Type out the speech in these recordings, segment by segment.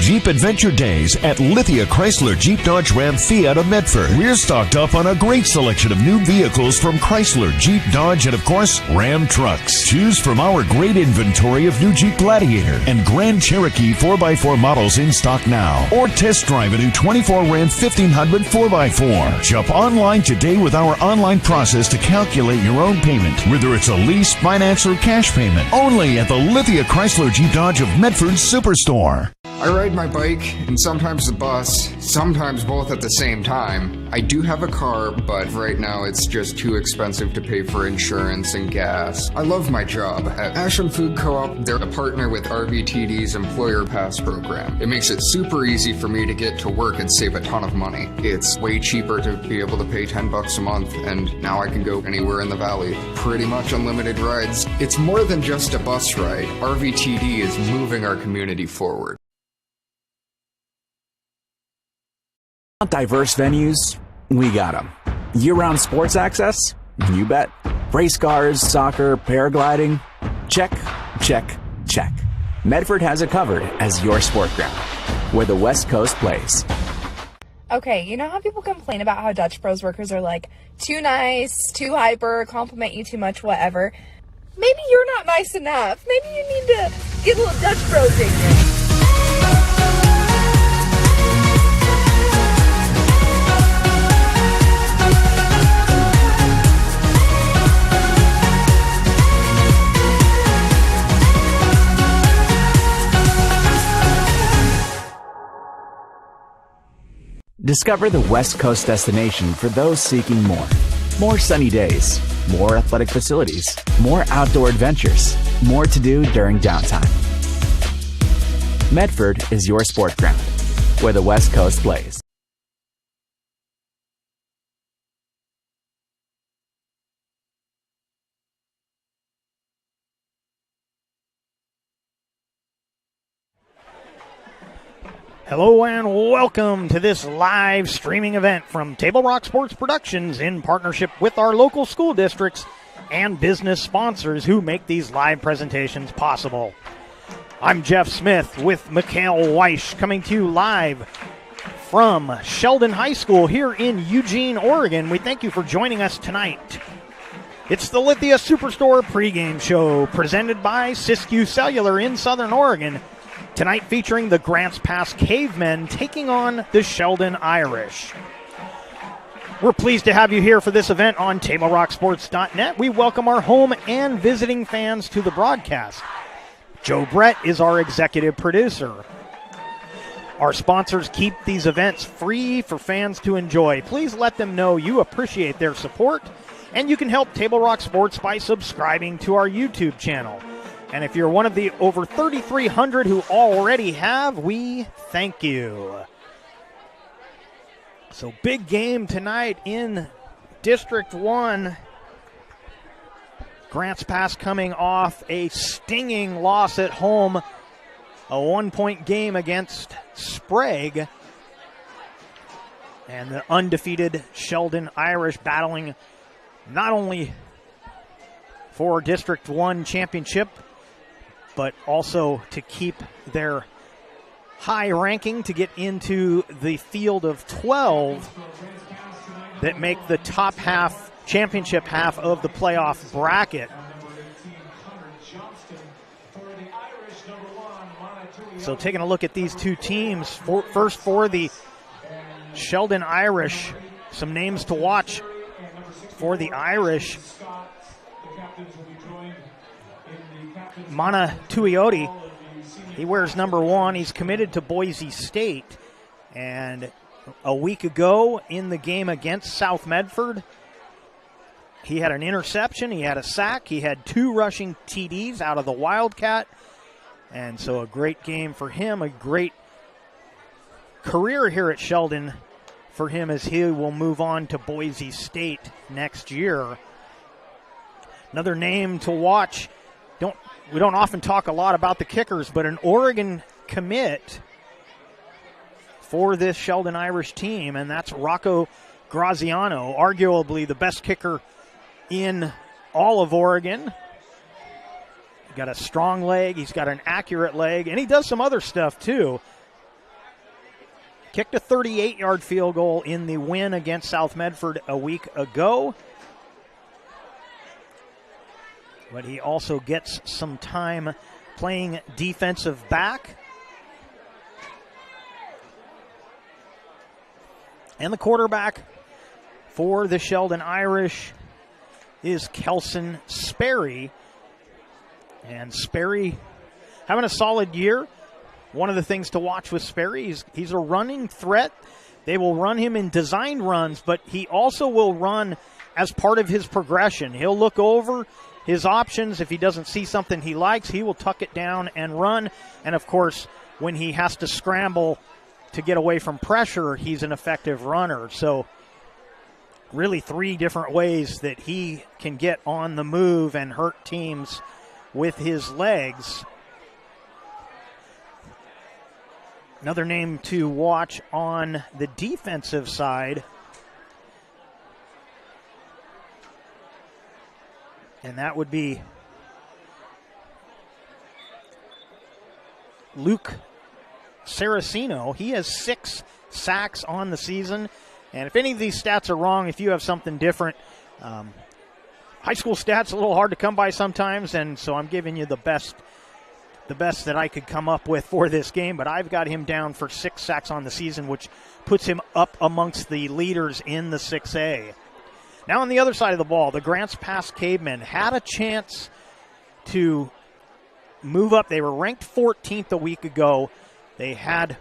Jeep Adventure Days at Lithia Chrysler Jeep Dodge Ram Fiat of Medford. We're stocked up on a great selection of new vehicles from Chrysler, Jeep, Dodge, and of course, Ram trucks. Choose from our great inventory of new Jeep Gladiator and Grand Cherokee 4x4 models in stock now. Or test drive a new 24 Ram 1500 4x4. Shop online today with our online process to calculate your own payment, whether it's a lease, finance, or cash payment. Only at the Lithia Chrysler Jeep Dodge of Medford Superstore. I ride my bike and sometimes the bus, sometimes both at the same time. I do have a car, but right now it's just too expensive to pay for insurance and gas. I love my job. At Ashland Food Co-op, they're a partner with RVTD's Employer Pass program. It makes it super easy for me to get to work and save a ton of money. It's way cheaper to be able to pay $10 a month, and now I can go anywhere in the valley. Pretty much unlimited rides. It's more than just a bus ride. RVTD is moving our community forward. Diverse venues? We got them. Year-round sports access? You bet. Race cars, soccer, paragliding? Check, check, check. Medford has it covered as your sport ground, where the West Coast plays. Okay, you know how people complain about how Dutch Bros workers are like too nice, too hyper, compliment you too much, whatever? Maybe you're not nice enough. Maybe you need to get a little Dutch Bros in you. Discover the West Coast destination for those seeking more. More sunny days, more athletic facilities, more outdoor adventures, more to do during downtime. Medford is your sport ground, where the West Coast plays. Hello and welcome to this live streaming event from Table Rock Sports Productions in partnership with our local school districts and business sponsors who make these live presentations possible. I'm Jeff Smith with Mikhail Weish coming to you live from Sheldon High School here in Eugene, Oregon. We thank you for joining us tonight. It's the Lithia Superstore pregame show presented by Siskiyou Cellular in Southern Oregon. Tonight featuring the Grants Pass Cavemen taking on the Sheldon Irish. We're pleased to have you here for this event on TableRockSports.net. We welcome our home and visiting fans to the broadcast. Joe Brett is our executive producer. Our sponsors keep these events free for fans to enjoy. Please let them know you appreciate their support, and you can help Table Rock Sports by subscribing to our YouTube channel. And if you're one of the over 3,300 who already have, we thank you. So big game tonight in District 1. Grants Pass coming off a stinging loss at home, a 1-point game against Sprague. And the undefeated Sheldon Irish battling not only for District 1 championship, but also to keep their high ranking to get into the field of 12 that make the top half, championship half of the playoff bracket. So taking a look at these two teams, first for the Sheldon Irish, some names to watch for the Irish. Mana Tuioti, he wears number 1. He's committed to Boise State. And a week ago in the game against South Medford, he had an interception, he had a sack, he had 2 rushing TDs out of the Wildcat. And so a great game for him, a great career here at Sheldon for him as he will move on to Boise State next year. Another name to watch, we don't often talk a lot about the kickers, but an Oregon commit for this Sheldon Irish team, and that's Rocco Graziano, arguably the best kicker in all of Oregon. He's got a strong leg, he's got an accurate leg, and he does some other stuff too. kicked a 38-yard field goal in the win against South Medford a week ago. But he also gets some time playing defensive back. And the quarterback for the Sheldon Irish is Kelson Sperry. And Sperry having a solid year. One of the things to watch with Sperry is he's a running threat. They will run him in designed runs, but he also will run as part of his progression. He'll look over his options. If he doesn't see something he likes, he will tuck it down and run. And, of course, when he has to scramble to get away from pressure, he's an effective runner. So really 3 different ways that he can get on the move and hurt teams with his legs. Another name to watch on the defensive side, and that would be Luke Saraceno. He has 6 sacks on the season, and if any of these stats are wrong, if you have something different, high school stats a little hard to come by sometimes, and so I'm giving you the best that I could come up with for this game, but I've got him down for 6 sacks on the season, which puts him up amongst the leaders in the 6A. Now on the other side of the ball, the Grants Pass Cavemen had a chance to move up. They were ranked 14th a week ago. They had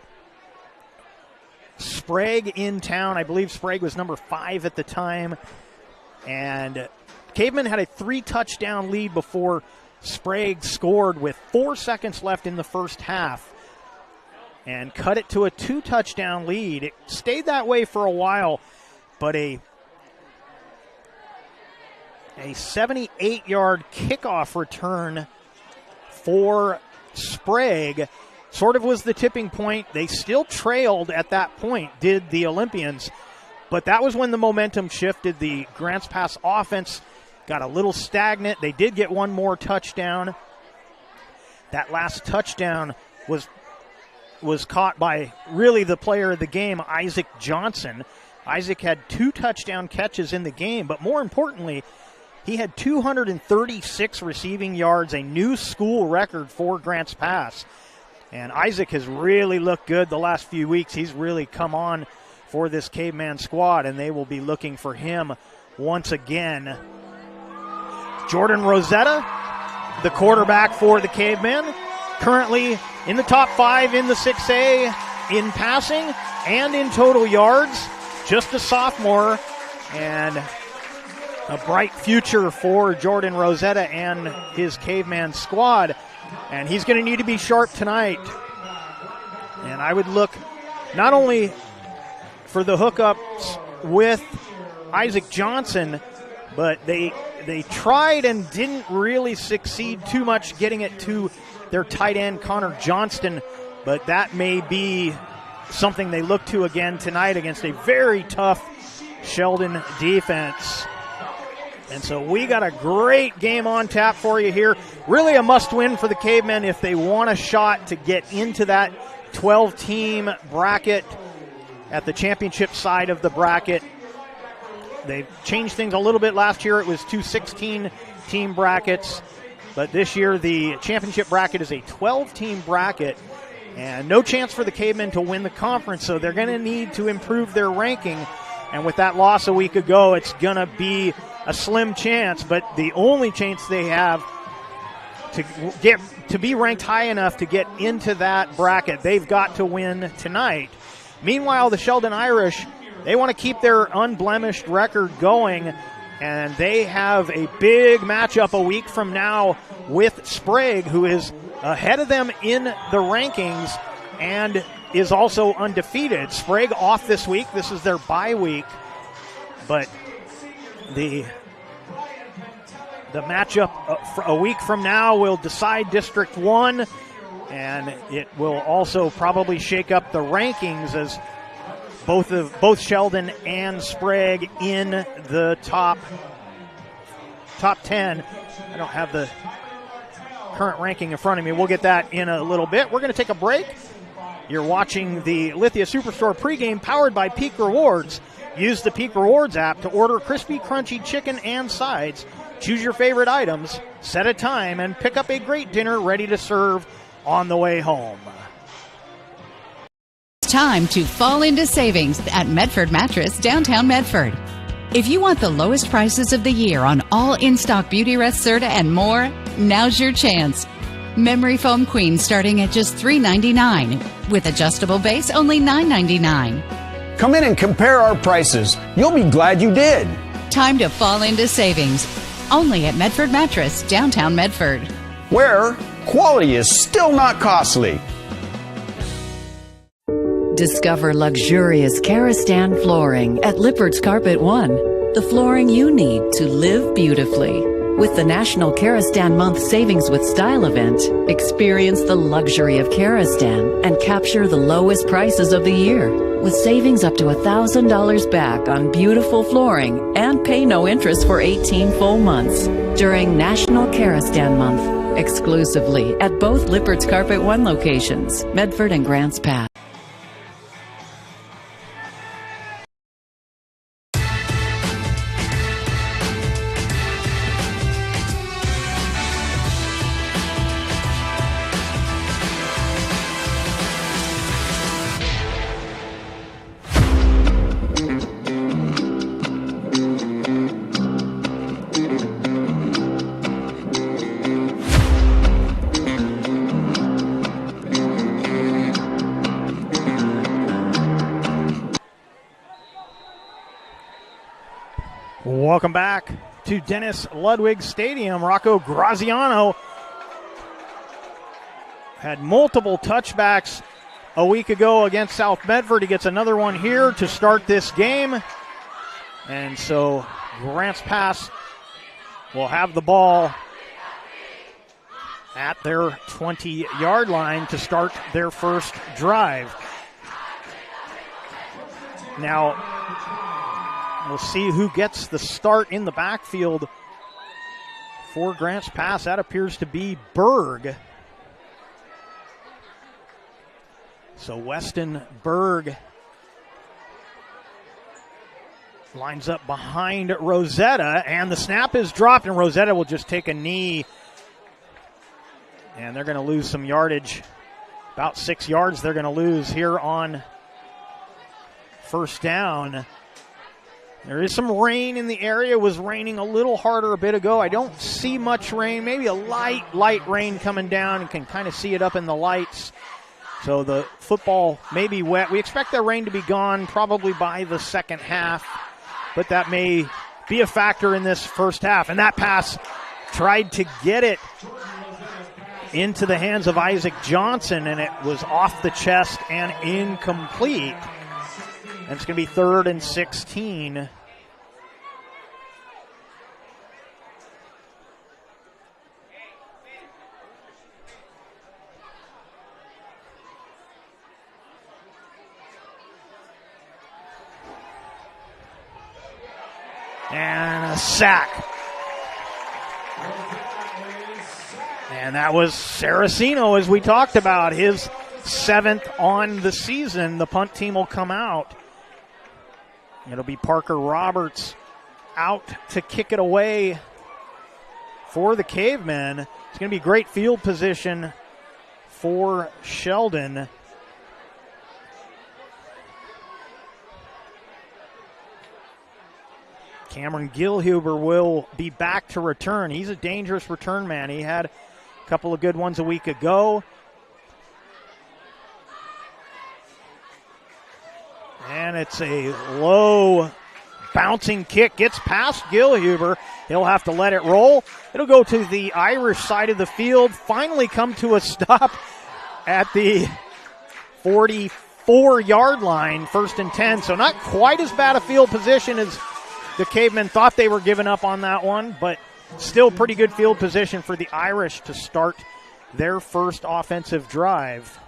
Sprague in town. I believe Sprague was number 5 at the time. And Cavemen had a 3-touchdown lead before Sprague scored with 4 seconds left in the first half and cut it to a 2-touchdown lead. It stayed that way for a while, but a 78-yard kickoff return for Sprague sort of was the tipping point. They still trailed at that point, did the Olympians, but that was when the momentum shifted. The Grants Pass offense got a little stagnant. They did get one more touchdown. That last touchdown was caught by really the player of the game, Isaac Johnson. Isaac had 2 touchdown catches in the game, but more importantly, he had 236 receiving yards, a new school record for Grants Pass. And Isaac has really looked good the last few weeks. He's really come on for this Caveman squad, and they will be looking for him once again. Jordan Rosetta, the quarterback for the Cavemen, currently in the top 5 in the 6A in passing and in total yards. Just a sophomore, and a bright future for Jordan Rosetta and his Caveman squad. And he's going to need to be sharp tonight. And I would look not only for the hookups with Isaac Johnson, but they tried and didn't really succeed too much getting it to their tight end, Connor Johnston. But that may be something they look to again tonight against a very tough Sheldon defense. And so we got a great game on tap for you here. Really a must-win for the Cavemen if they want a shot to get into that 12-team bracket at the championship side of the bracket. They changed things a little bit last year. It was 2 16-team brackets. But this year the championship bracket is a 12-team bracket. And no chance for the Cavemen to win the conference, so they're going to need to improve their ranking. And with that loss a week ago, it's going to be a slim chance, but the only chance they have to be ranked high enough to get into that bracket, they've got to win tonight. Meanwhile, the Sheldon Irish, they want to keep their unblemished record going, and they have a big matchup a week from now with Sprague, who is ahead of them in the rankings and is also undefeated. Sprague off this week. This is their bye week, but the matchup a week from now will decide District 1, and it will also probably shake up the rankings as both Sheldon and Sprague in the top 10. I don't have the current ranking in front of me. We'll get that in a little bit. We're going to take a break. You're watching the Lithia Superstore pregame powered by Peak Rewards. Use the Peak Rewards app to order crispy, crunchy chicken and sides. Choose your favorite items, set a time, and pick up a great dinner ready to serve on the way home. It's time to fall into savings at Medford Mattress, downtown Medford. If you want the lowest prices of the year on all in-stock Beauty Rest Serta and more, now's your chance. Memory foam queen starting at just $3.99. With adjustable base, only $9.99. Come in and compare our prices. You'll be glad you did. Time to fall into savings. Only at Medford Mattress, downtown Medford. Where quality is still not costly. Discover luxurious Karastan flooring at Lippert's Carpet One. The flooring you need to live beautifully. With the National Karastan Month Savings with Style event, experience the luxury of Karastan and capture the lowest prices of the year. With savings up to $1,000 back on beautiful flooring and pay no interest for 18 full months during National Karastan Month, exclusively at both Lippert's Carpet One locations, Medford and Grants Pass. Welcome back to Dennis Ludwig Stadium. Rocco Graziano had multiple touchbacks a week ago against South Medford. He gets another one here to start this game. And so Grants Pass will have the ball at their 20-yard line to start their first drive. Now, we'll see who gets the start in the backfield for Grants Pass. That appears to be Berg. So Weston Berg lines up behind Rosetta, and the snap is dropped, and Rosetta will just take a knee. And they're going to lose some yardage. About 6 yards they're going to lose here on first down. There is some rain in the area. It was raining a little harder a bit ago. I don't see much rain. Maybe a light rain coming down. You can kind of see it up in the lights. So the football may be wet. We expect that rain to be gone probably by the second half, but that may be a factor in this first half. And that pass tried to get it into the hands of Isaac Johnson, and it was off the chest and incomplete. And it's going to be 3rd and 16. And a sack. And that was Saraceno, as we talked about, his 7th on the season. The punt team will come out. It'll be Parker Roberts out to kick it away for the Cavemen. It's going to be great field position for Sheldon. Cameron Gilhuber will be back to return. He's a dangerous return man. He had a couple of good ones a week ago. And it's a low bouncing kick. Gets past Gilhuber. He'll have to let it roll. It'll go to the Irish side of the field. Finally come to a stop at the 44-yard line, 1st and 10. So not quite as bad a field position as the Cavemen thought they were giving up on that one, but still pretty good field position for the Irish to start their first offensive drive.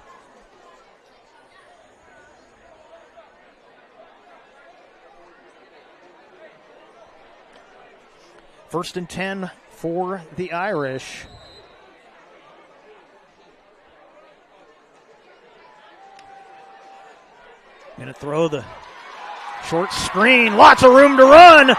First and 10 for the Irish. Going to throw the short screen. Lots of room to run.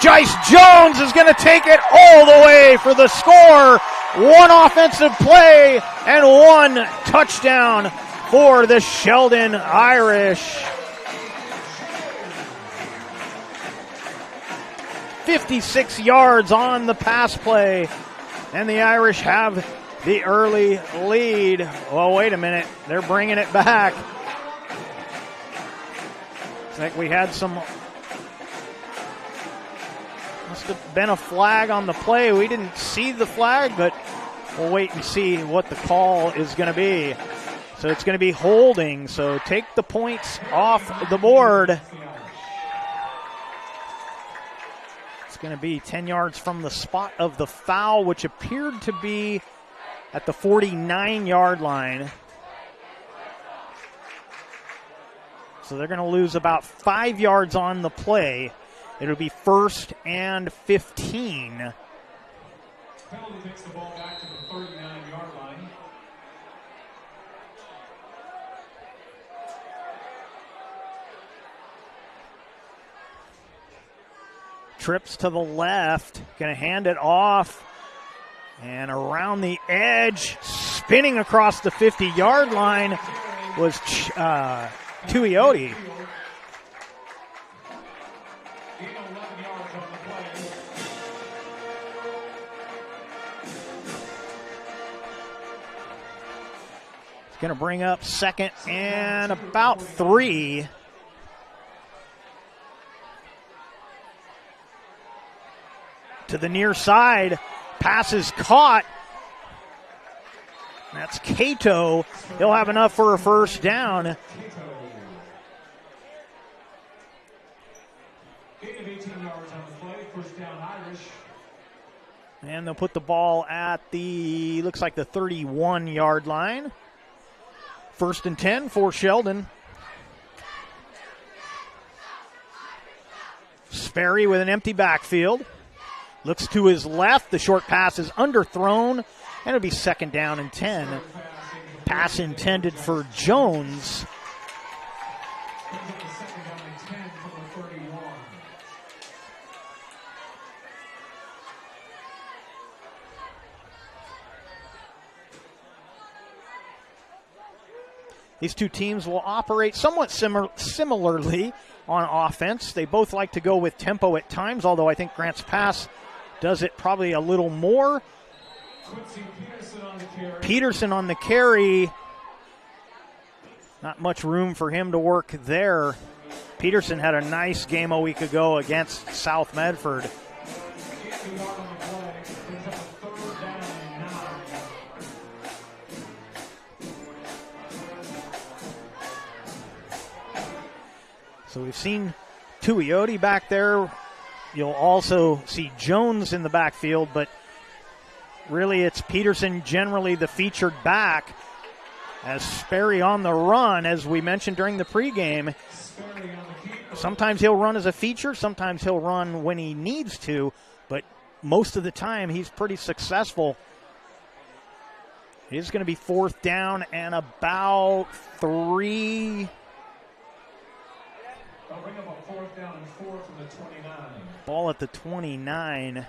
Jice Jones is going to take it all the way for the score. One offensive play and one touchdown for the Sheldon Irish. 56 yards on the pass play, and the Irish have the early lead. Well, wait a minute. They're bringing it back. Looks like we had some... Must have been a flag on the play. We didn't see the flag, but we'll wait and see what the call is going to be. So it's going to be holding. So take the points off the board. It's going to be 10 yards from the spot of the foul, which appeared to be at the 49-yard line. So they're going to lose about 5 yards on the play. It'll be 1st and 15. Penalty takes the ball back to the 39-yard line. Trips to the left, going to hand it off, and around the edge, spinning across the 50-yard line was Tuioti. It's going to bring up 2nd and about 3. To the near side, pass is caught. That's Cato. He'll have enough for a first down. And they'll put the ball at the, looks like the 31-yard line. 1st and 10 for Sheldon. Sperry with an empty backfield. Looks to his left. The short pass is underthrown, and it'll be 2nd down and 10. Pass intended for Jones. These two teams will operate somewhat similarly on offense. They both like to go with tempo at times, although I think Grants Pass does it probably a little more. Peterson on the carry. Not much room for him to work there. Peterson had a nice game a week ago against South Medford. So we've seen Tuioti back there. You'll also see Jones in the backfield, but really it's Peterson generally the featured back as Sperry on the run, as we mentioned during the pregame. Sometimes he'll run as a feature, sometimes he'll run when he needs to, but most of the time he's pretty successful. It is going to be 4th down and about 3. They'll bring up a 4th down and 4 from the 29. Ball at the 29.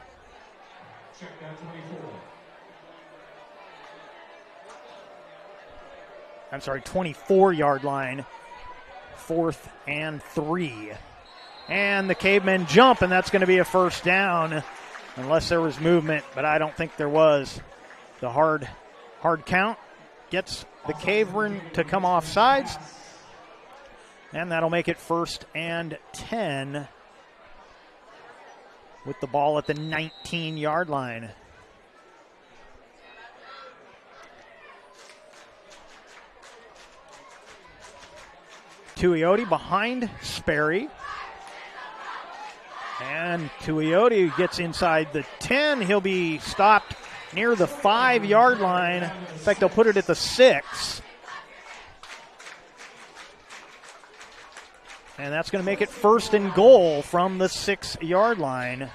Check down 24. I'm sorry, 24-yard line. 4th and 3. And the Cavemen jump, and that's going to be a first down unless there was movement, but I don't think there was. The hard count gets the Cavemen to come off sides, and that'll make it 1st and 10 with the ball at the 19-yard line. Tuioti behind Sperry. And Tuioti gets inside the 10. He'll be stopped near the 5-yard line. In fact, they'll put it at the 6. And that's going to make it 1st and goal from the 6-yard line.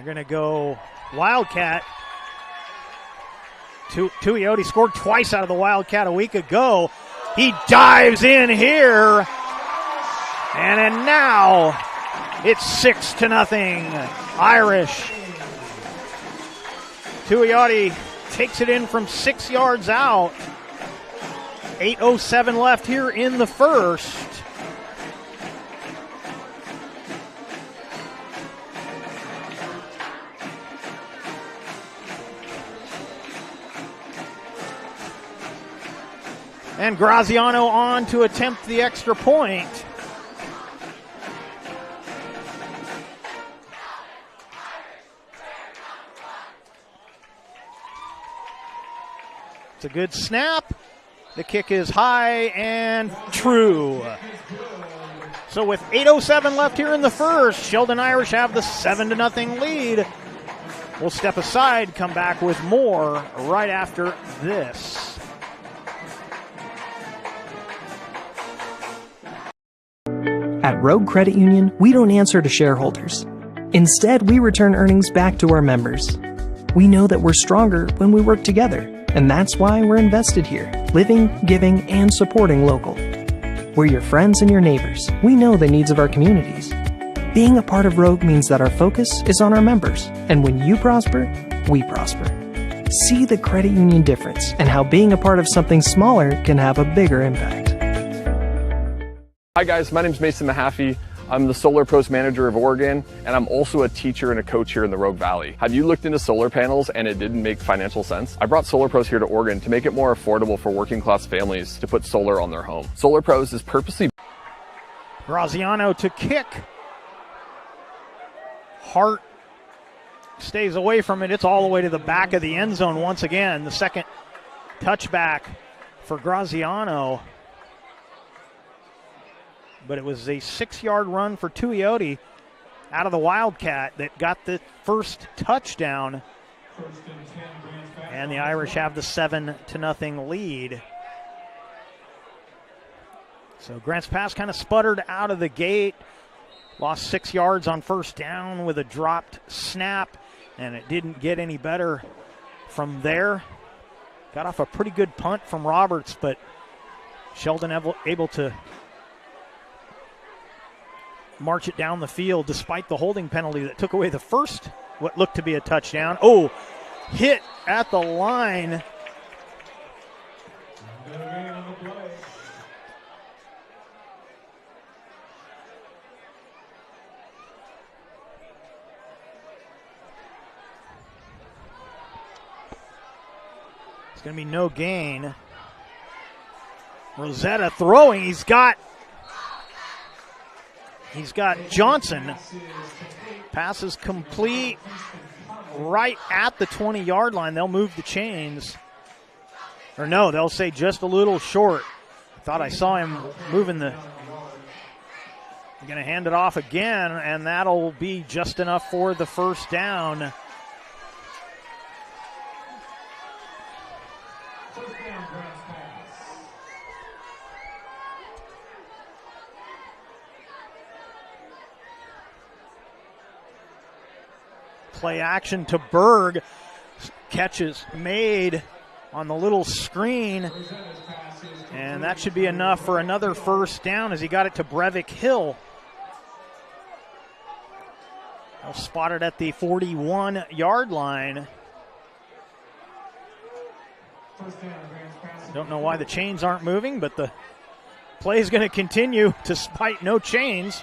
going to go Wildcat. Tuioti scored twice out of the Wildcat a week ago. He dives in here. And now it's 6-0. Irish. Tuioti takes it in from 6 yards out. 8:07 left here in the first. And Graziano on to attempt the extra point. It's a good snap. The kick is high and true. So with 8:07 left here in the first, Sheldon Irish have the 7-0 lead. We'll step aside, come back with more right after this. At Rogue Credit Union, we don't answer to shareholders. Instead, we return earnings back to our members. We know that we're stronger when we work together, and that's why we're invested here, living, giving, and supporting local. We're your friends and your neighbors. We know the needs of our communities. Being a part of Rogue means that our focus is on our members, and when you prosper, we prosper. See the credit union difference and how being a part of something smaller can have a bigger impact. Hi guys, my name is Mason Mahaffey. I'm the Solar Pros Manager of Oregon, and I'm also a teacher and a coach here in the Rogue Valley. Have you looked into solar panels and it didn't make financial sense? I brought Solar Pros here to Oregon to make it more affordable for working class families to put solar on their home. Solar Pros is purposely... Graziano to kick. Hart stays away from it. It's all the way to the back of the end zone once again. The second touchback for Graziano. But it was a 6-yard run for Tuioti out of the Wildcat that got the first touchdown. And the Irish have the 7-0 lead. So Grants Pass kind of sputtered out of the gate. Lost 6 yards on first down with a dropped snap. And it didn't get any better from there. Got off a pretty good punt from Roberts, but Sheldon able to march it down the field despite the holding penalty that took away the first, what looked to be a touchdown. Oh, hit at the line. It's going to be no gain. Rosetta throwing. He's got Johnson. Pass is complete right at the 20-yard line. They'll move the chains. Or no, they'll say just a little short. I thought I saw him moving the... Going to hand it off again, and that'll be just enough for the first down. Play action to Berg. Catch is made on the little screen. And that should be enough for another first down as he got it to Brevik Hill. They'll spot it at the 41-yard line. Don't know why the chains aren't moving, but the play is going to continue despite no chains.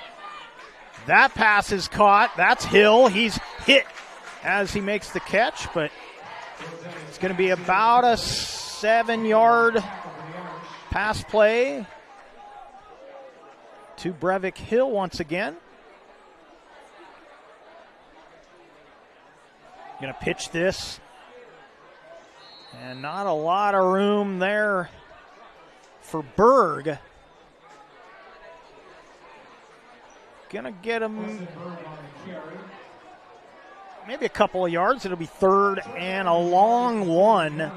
That pass is caught. That's Hill. He's hit as he makes the catch, but it's going to be about a 7-yard pass play to Brevik Hill once again. Going to pitch this. And not a lot of room there for Berg. Going to get him maybe a couple of yards. It'll be third and a long one.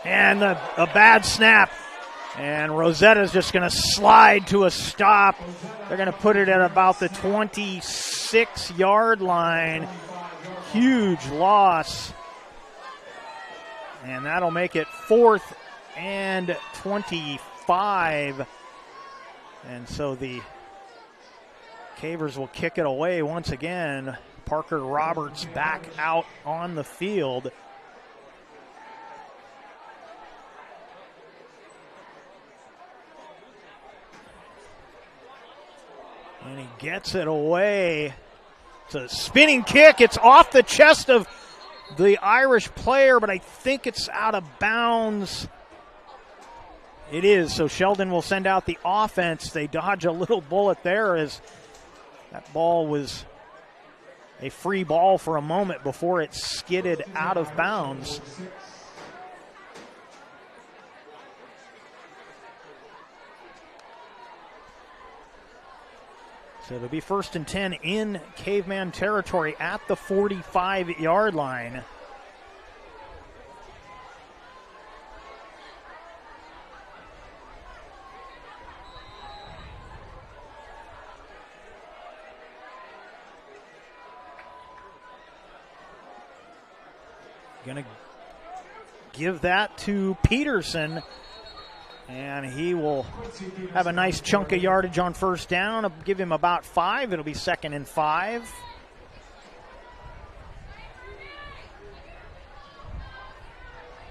And a bad snap. And Rosetta's just going to slide to a stop. They're going to put it at about the 26-yard line. Huge loss. And that'll make it 4th and 25. And so the Cavers will kick it away once again. Parker Roberts back out on the field. And he gets it away. It's a spinning kick. It's off the chest of the Irish player, but I think it's out of bounds. It is, so Sheldon will send out the offense. They dodge a little bullet there as that ball was a free ball for a moment before it skidded out of bounds. So it'll be 1st and 10 in Caveman territory at the 45-yard line. Going to give that to Peterson, and he will have a nice chunk of yardage on 1st down. I'll give him about 5. It'll be 2nd and 5.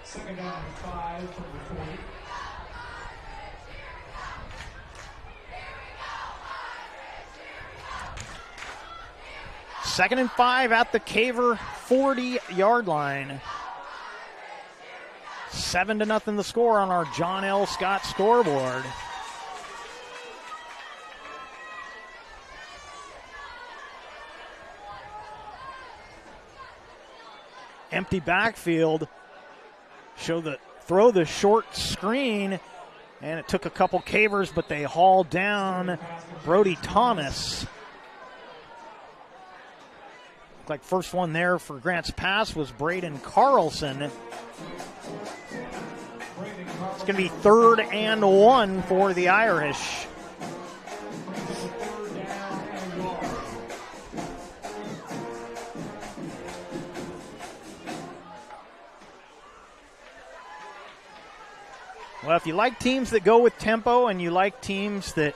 Second down and 5 from the 40. Second and 5 at the Caver 40-yard line. 7-0 the score on our John L. Scott scoreboard. Empty backfield. Throw the short screen, and it took a couple Cavers, but they hauled down Brody Thomas. Like first one there for Grant's pass was Braden Carlson. It's going to be 3rd and 1 for the Irish. Well, if you like teams that go with tempo and you like teams that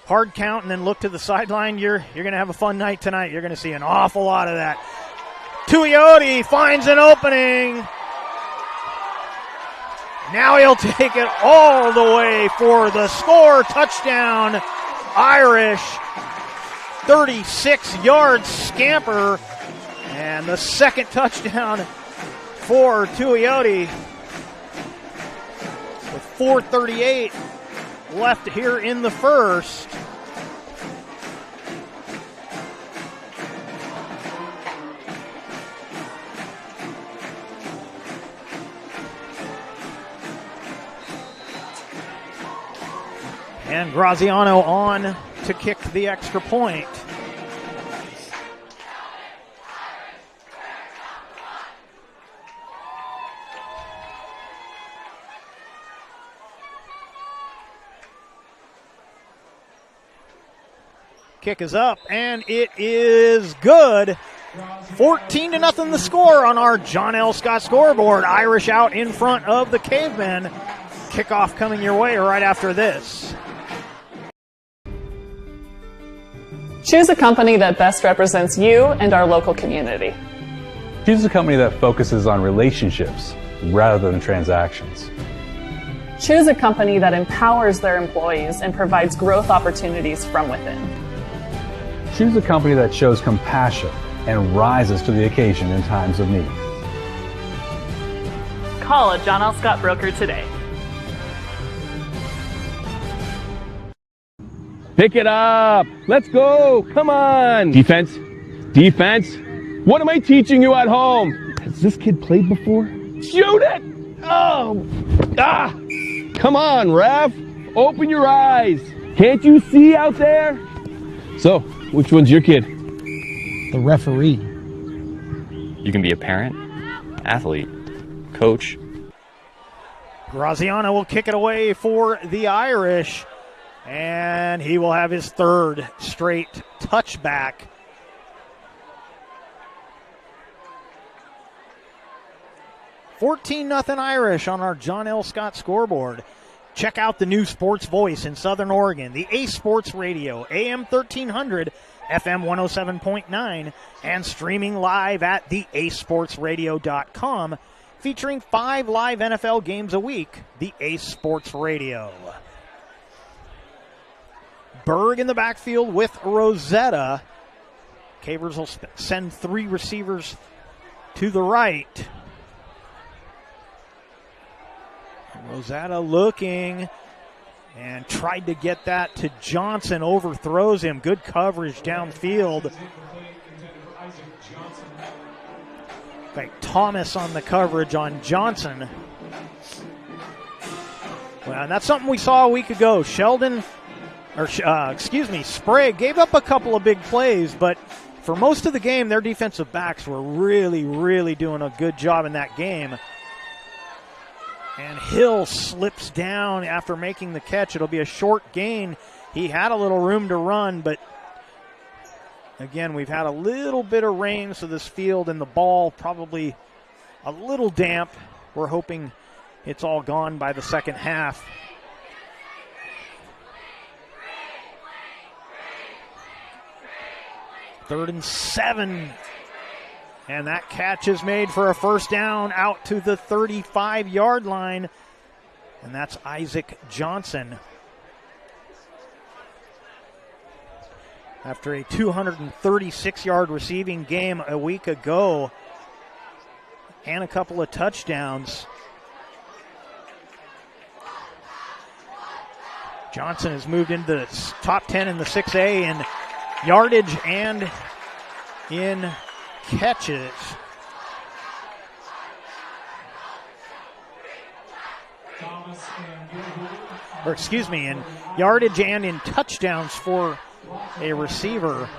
hard count and then look to the sideline, you're going to have a fun night tonight. You're going to see an awful lot of that. Tuioti finds an opening. Now he'll take it all the way for the score. Touchdown, Irish. 36-yard scamper. And the second touchdown for Tuioti. With 4:38 left here in the first. And Graziano on to kick the extra point. Kick is up, and it is good. 14-0 the score on our John L. Scott scoreboard. Irish out in front of the Cavemen. Kickoff coming your way right after this. Choose a company that best represents you and our local community. Choose a company that focuses on relationships rather than transactions. Choose a company that empowers their employees and provides growth opportunities from within. Choose a company that shows compassion and rises to the occasion in times of need. Call a John L. Scott broker today. Pick it up. Let's go. Come on. Defense. Defense. What am I teaching you at home? Has this kid played before? Shoot it. Oh. Ah. Come on, ref. Open your eyes. Can't you see out there? So, which one's your kid? The referee. You can be a parent, athlete, coach, Graziano will kick it away for the Irish, and he will have his third straight touchback. $14-0 Irish on our John L. Scott scoreboard. Check out the new sports voice in Southern Oregon, the Ace Sports Radio, AM 1300, FM 107.9, and streaming live at theacesportsradio.com, featuring 5 live NFL games a week, the Ace Sports Radio. Berg in the backfield with Rosetta. Cavers will send 3 receivers to the right. Rosetta looking and tried to get that to Johnson, overthrows him. Good coverage downfield. Okay, Thomas on the coverage on Johnson. Well, and that's something we saw a week ago. Sprague gave up a couple of big plays, but for most of the game, their defensive backs were really, really doing a good job in that game. And Hill slips down after making the catch. It'll be a short gain. He had a little room to run, but again, we've had a little bit of rain, so this field and the ball probably a little damp. We're hoping it's all gone by the second half. Third and 7. And that catch is made for a first down out to the 35-yard line. And that's Isaac Johnson. After a 236-yard receiving game a week ago and a couple of touchdowns, Johnson has moved into the top 10 in the 6A in yardage and in catches. In yardage and in touchdowns for a receiver.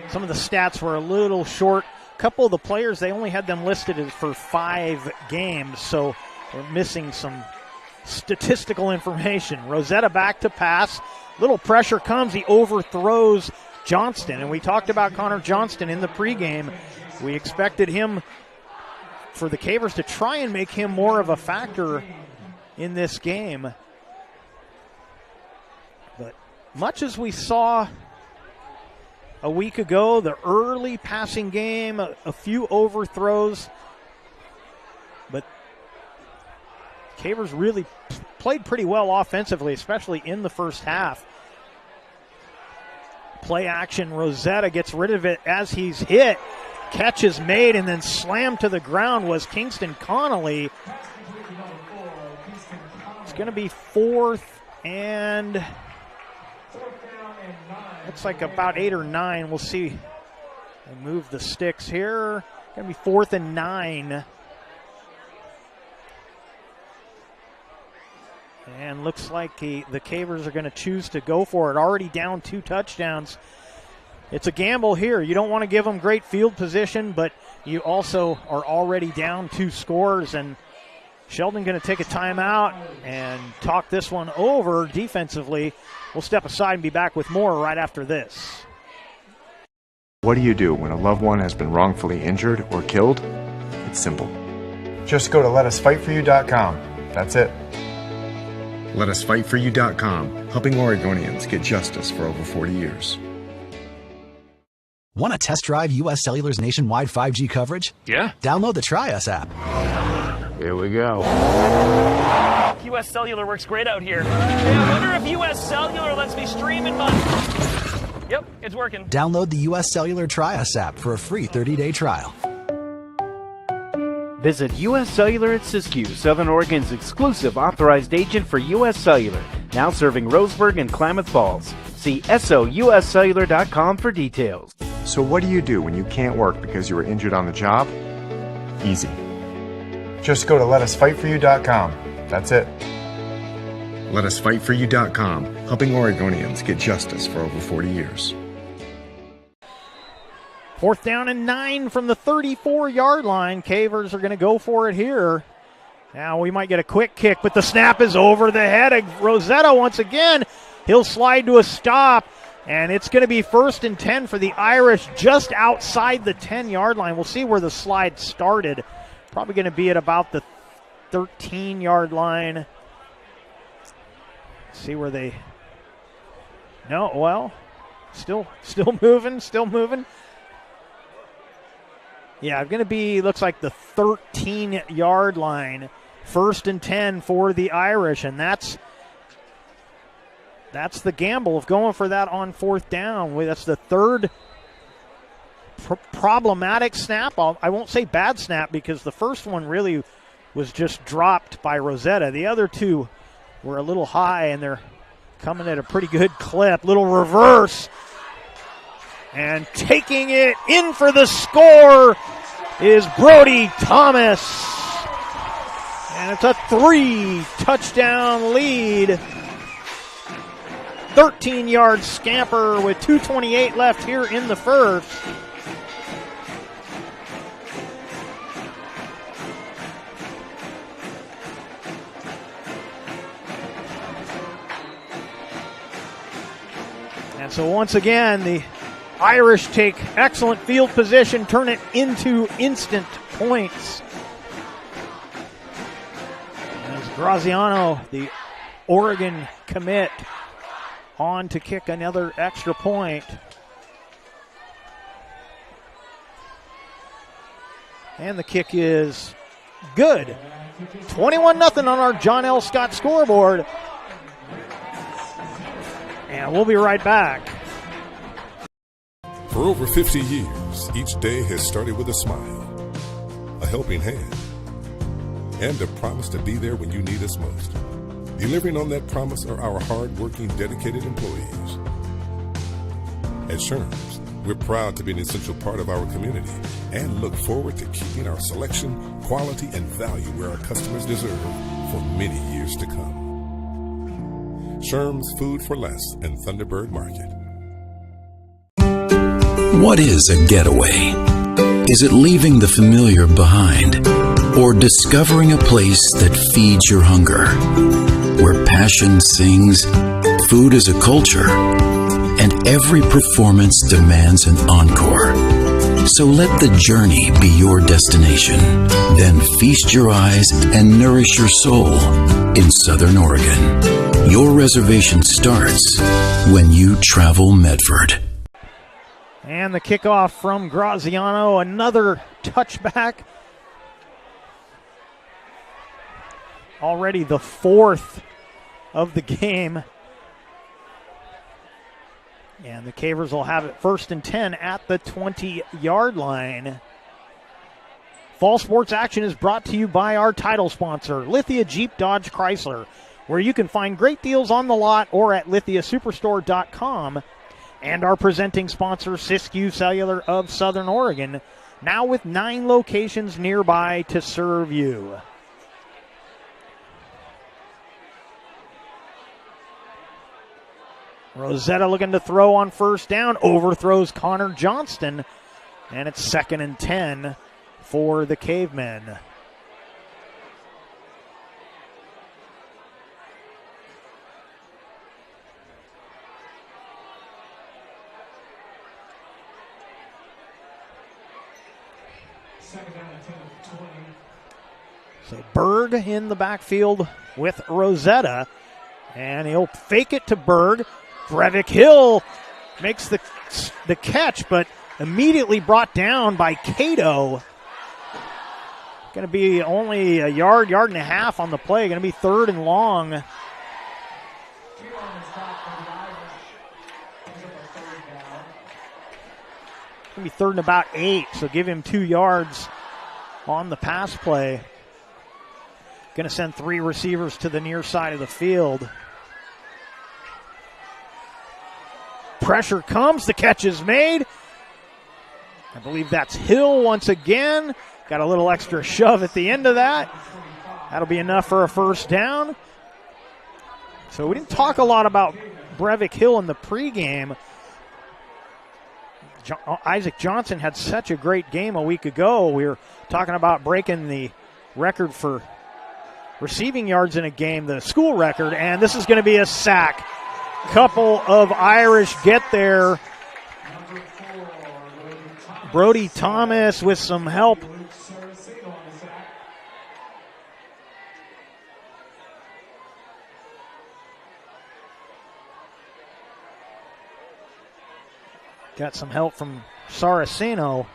Some of the stats were a little short. A couple of the players, they only had them listed as for 5 games, so we're missing some statistical information. Rosetta back to pass. Little pressure comes. He overthrows Johnston, and we talked about Connor Johnston in the pregame. We expected him, for the Cavers, to try and make him more of a factor in this game. But much as we saw a week ago, the early passing game, a few overthrows, but Cavers really played pretty well offensively, especially in the first half. Play action, Rosetta gets rid of it as he's hit. Catch is made and then slammed to the ground was Kingston Connolly. It's going to be 4th and looks like about 8 or 9. We'll see. They move the sticks here. Going to be 4th and 9. And looks like the Cavers are going to choose to go for it. Already down 2 touchdowns. It's a gamble here. You don't want to give them great field position, but you also are already down 2 scores. And Sheldon going to take a timeout and talk this one over defensively. We'll step aside and be back with more right after this. What do you do when a loved one has been wrongfully injured or killed? It's simple. Just go to letusfightforyou.com. That's it. LetUsFightForYou.com, helping Oregonians get justice for over 40 years. Want to test drive U.S. Cellular's nationwide 5G coverage? Yeah. Download the Try Us app. Here we go. U.S. Cellular works great out here. Hey, I wonder if U.S. Cellular lets me stream in my... Yep, it's working. Download the U.S. Cellular Try Us app for a free 30-day trial. Visit U.S. Cellular at Siskiyou, Southern Oregon's exclusive authorized agent for U.S. Cellular, now serving Roseburg and Klamath Falls. See SOUScellular.com for details. So what do you do when you can't work because you were injured on the job? Easy. Just go to letusfightforyou.com. That's it. LetUsFightForYou.com, helping Oregonians get justice for over 40 years. 4th down and 9 from the 34-yard line. Cavers are going to go for it here. Now we might get a quick kick, but the snap is over the head of Rosetta once again. He'll slide to a stop, and it's going to be 1st and 10 for the Irish just outside the 10-yard line. We'll see where the slide started. Probably going to be at about the 13-yard line. See where they... No, well, still moving. Yeah, going to be, looks like the 13-yard line. 1st and 10 for the Irish, and that's the gamble of going for that on 4th down. That's the third problematic snap. I won't say bad snap because the first one really was just dropped by Rosetta. The other two were a little high, and they're coming at a pretty good clip. Little reverse. And taking it in for the score is Brody Thomas. And it's a 3-touchdown lead. 13-yard scamper with 2:28 left here in the first. And so once again, the Irish take excellent field position, turn it into instant points. As Graziano, the Oregon commit, on to kick another extra point. And the kick is good. 21-0 on our John L. Scott scoreboard. And we'll be right back. For over 50 years, each day has started with a smile, a helping hand, and a promise to be there when you need us most. Delivering on that promise are our hard-working, dedicated employees. At Sherms, we're proud to be an essential part of our community and look forward to keeping our selection, quality, and value where our customers deserve for many years to come. Sherms Food for Less and Thunderbird Market. What is a getaway? Is it leaving the familiar behind? Or discovering a place that feeds your hunger? Where passion sings, food is a culture, and every performance demands an encore. So let the journey be your destination. Then feast your eyes and nourish your soul in Southern Oregon. Your reservation starts when you travel Medford. And the kickoff from Graziano, another touchback. Already the 4th of the game. And the Cavers will have it 1st and 10 at the 20-yard line. Fall sports action is brought to you by our title sponsor, Lithia Jeep Dodge Chrysler, where you can find great deals on the lot or at lithiasuperstore.com. And our presenting sponsor, Siskiyou Cellular of Southern Oregon, now with 9 locations nearby to serve you. Rosetta looking to throw on 1st down, overthrows Connor Johnston, and it's 2nd and 10 for the Cavemen. So Berg in the backfield with Rosetta, and he'll fake it to Berg. Brevik Hill makes the catch, but immediately brought down by Cato. Going to be only a yard and a half on the play. Going to be 3rd and long. Going to be 3rd and about 8, so give him 2 yards on the pass play. Going to send 3 receivers to the near side of the field. Pressure comes, the catch is made. I believe that's Hill once again. Got a little extra shove at the end of that. That'll be enough for a 1st down. So we didn't talk a lot about Brevik Hill in the pregame. Isaac Johnson had such a great game a week ago. We were talking about breaking the record for receiving yards in a game, the school record, and this is going to be a sack. Couple of Irish get there. Brody Thomas with some help. Got some help from Saraceno.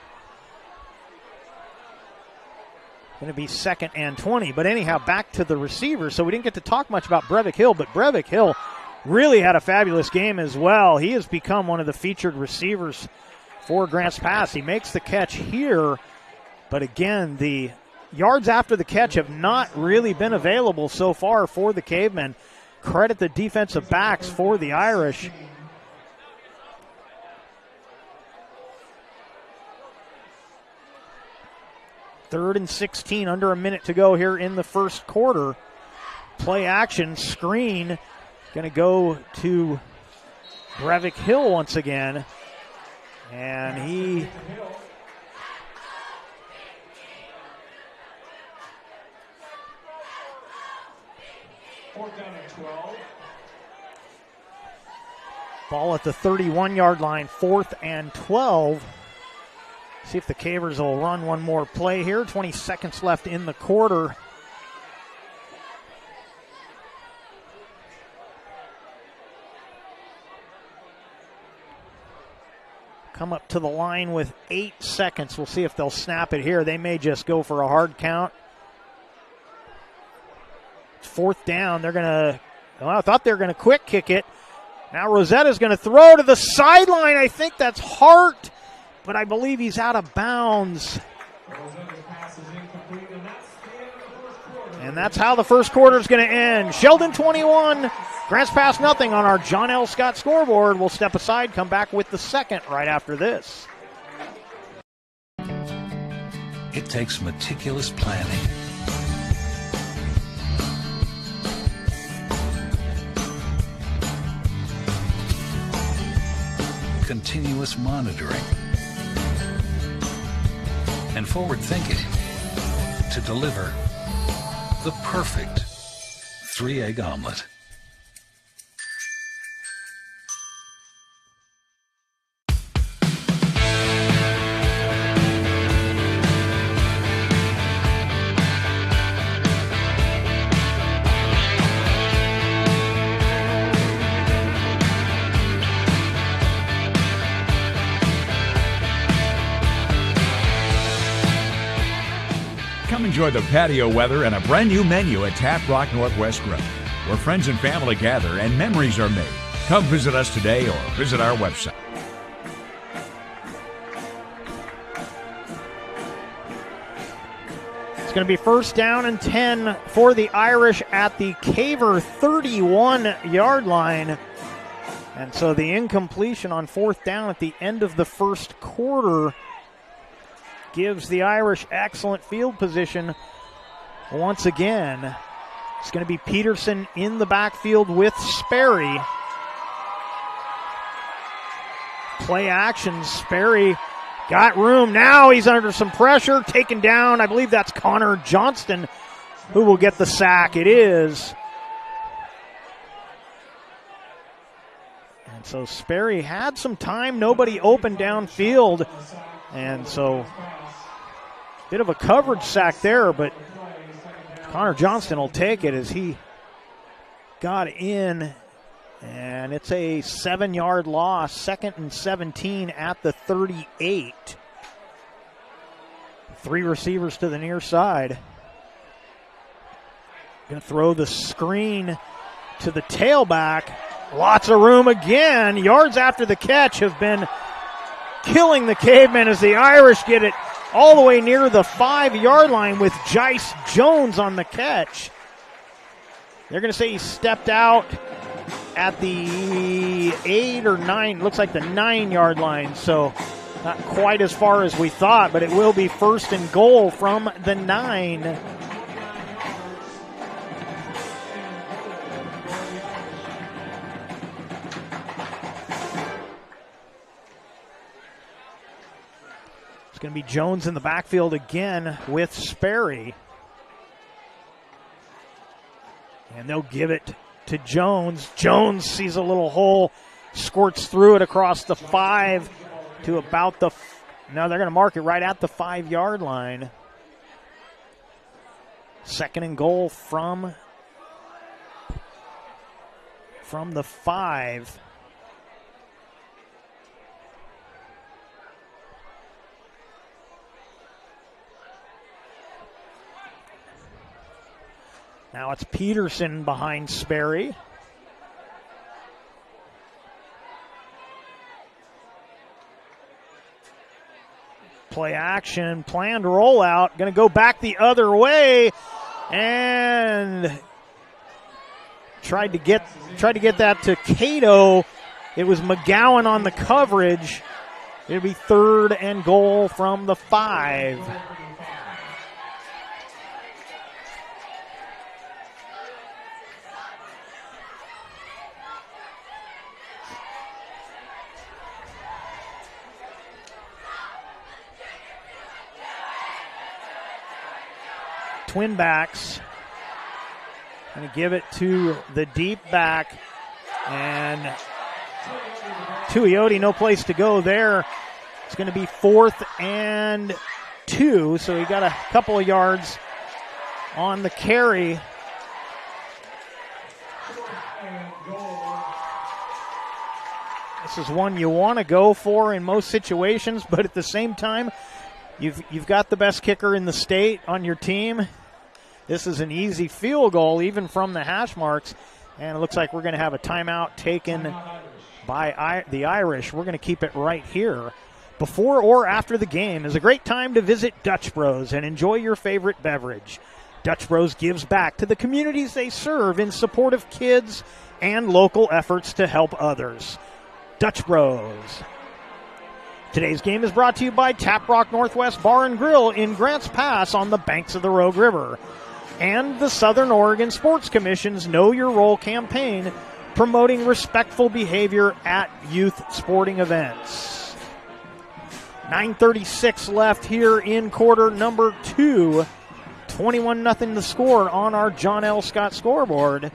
Going to be 2nd and 20. But anyhow, back to the receivers. So we didn't get to talk much about Brevik Hill, but Brevik Hill really had a fabulous game as well. He has become one of the featured receivers for Grants Pass. He makes the catch here, but again, the yards after the catch have not really been available so far for the Cavemen. Credit the defensive backs for the Irish. Third and 16, under a minute to go here in the first quarter. Play action, screen, going to go to Brevik Hill once again. And he ball at the 31-yard line, 4th and 12. See if the Cavers will run one more play here. 20 seconds left in the quarter. Come up to the line with 8 seconds. We'll see if they'll snap it here. They may just go for a hard count. It's 4th down. They're going to, well, I thought they were going to quick kick it. Now Rosetta's going to throw to the sideline. I think that's Hart, but I believe he's out of bounds. And that's how the first quarter is going to end. Sheldon 21, Grants Pass nothing on our John L. Scott scoreboard. We'll step aside, come back with the second right after this. It takes meticulous planning, continuous monitoring, and forward thinking to deliver the perfect 3-egg omelet. Come enjoy the patio weather and a brand new menu at Tap Rock Northwest Grill, where friends and family gather and memories are made. Come visit us today or visit our website. It's going to be 1st down and 10 for the Irish at the Caver 31-yard line. And so the incompletion on 4th down at the end of the first quarter gives the Irish excellent field position once again. It's going to be Peterson in the backfield with Sperry. Play action, Sperry got room. Now he's under some pressure, taken down. I believe that's Connor Johnston who will get the sack. It is. And so Sperry had some time. Nobody open downfield. And so bit of a coverage sack there, but Connor Johnston will take it as he got in. And it's a 7-yard loss, 2nd and 17 at the 38. 3 receivers to the near side. Going to throw the screen to the tailback. Lots of room again. Yards after the catch have been killing the Cavemen as the Irish get it all the way near the 5-yard line with Jice Jones on the catch. They're going to say he stepped out at the 8 or 9, looks like the 9-yard line, so not quite as far as we thought, but it will be 1st and goal from the 9. going to be Jones in the backfield again with Sperry. And they'll give it to Jones. Jones sees a little hole, squirts through it across the 5 to about the... Now they're going to mark it right at the 5-yard line. 2nd and goal from the 5. Now it's Peterson behind Sperry. Play action, planned rollout, going to go back the other way, and tried to get that to Cato. It was McGowan on the coverage. It'll be 3rd and goal from the 5. Twin backs. Going to give it to the deep back. And Tuioti, no place to go there. It's going to be 4th and 2. So he got a couple of yards on the carry. This is one you want to go for in most situations, but at the same time, you've got the best kicker in the state on your team. This is an easy field goal, even from the hash marks. And it looks like we're going to have a timeout taken by the Irish. We're going to keep it right here. Before or after the game is a great time to visit Dutch Bros and enjoy your favorite beverage. Dutch Bros gives back to the communities they serve in support of kids and local efforts to help others. Dutch Bros. Today's game is brought to you by Tap Rock Northwest Bar and Grill in Grants Pass on the banks of the Rogue River, and the Southern Oregon Sports Commission's Know Your Role campaign, promoting respectful behavior at youth sporting events. 9:36 left here in quarter number 2. 21-0 the score on our John L. Scott scoreboard.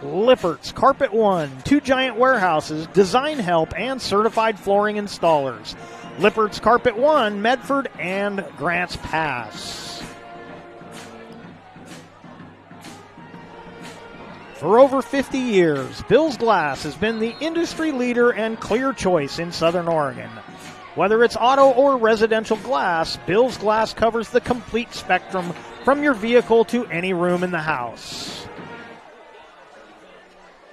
Lippert's Carpet One, 2 giant warehouses, design help, and certified flooring installers. Lippert's Carpet One, Medford, and Grants Pass. For over 50 years, Bill's Glass has been the industry leader and clear choice in Southern Oregon. Whether it's auto or residential glass, Bill's Glass covers the complete spectrum from your vehicle to any room in the house.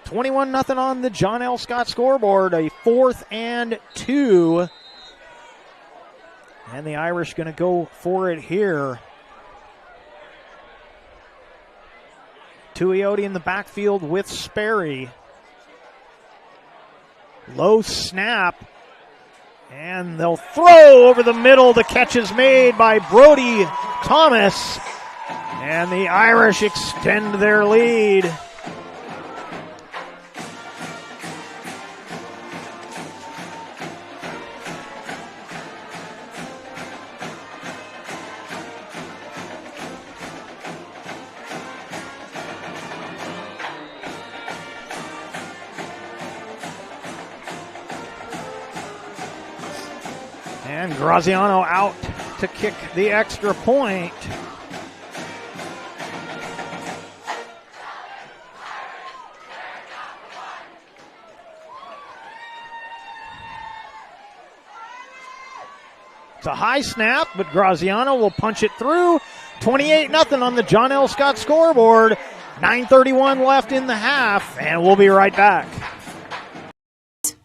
21-0 on the John L. Scott scoreboard, a 4th and 2. And the Irish going to go for it here. Tuioti in the backfield with Sperry. Low snap. And they'll throw over the middle. The catch is made by Brody Thomas. And the Irish extend their lead. And Graziano out to kick the extra point. It's a high snap, but Graziano will punch it through. 28-0 on the John L. Scott scoreboard. 9:31 left in the half, and we'll be right back.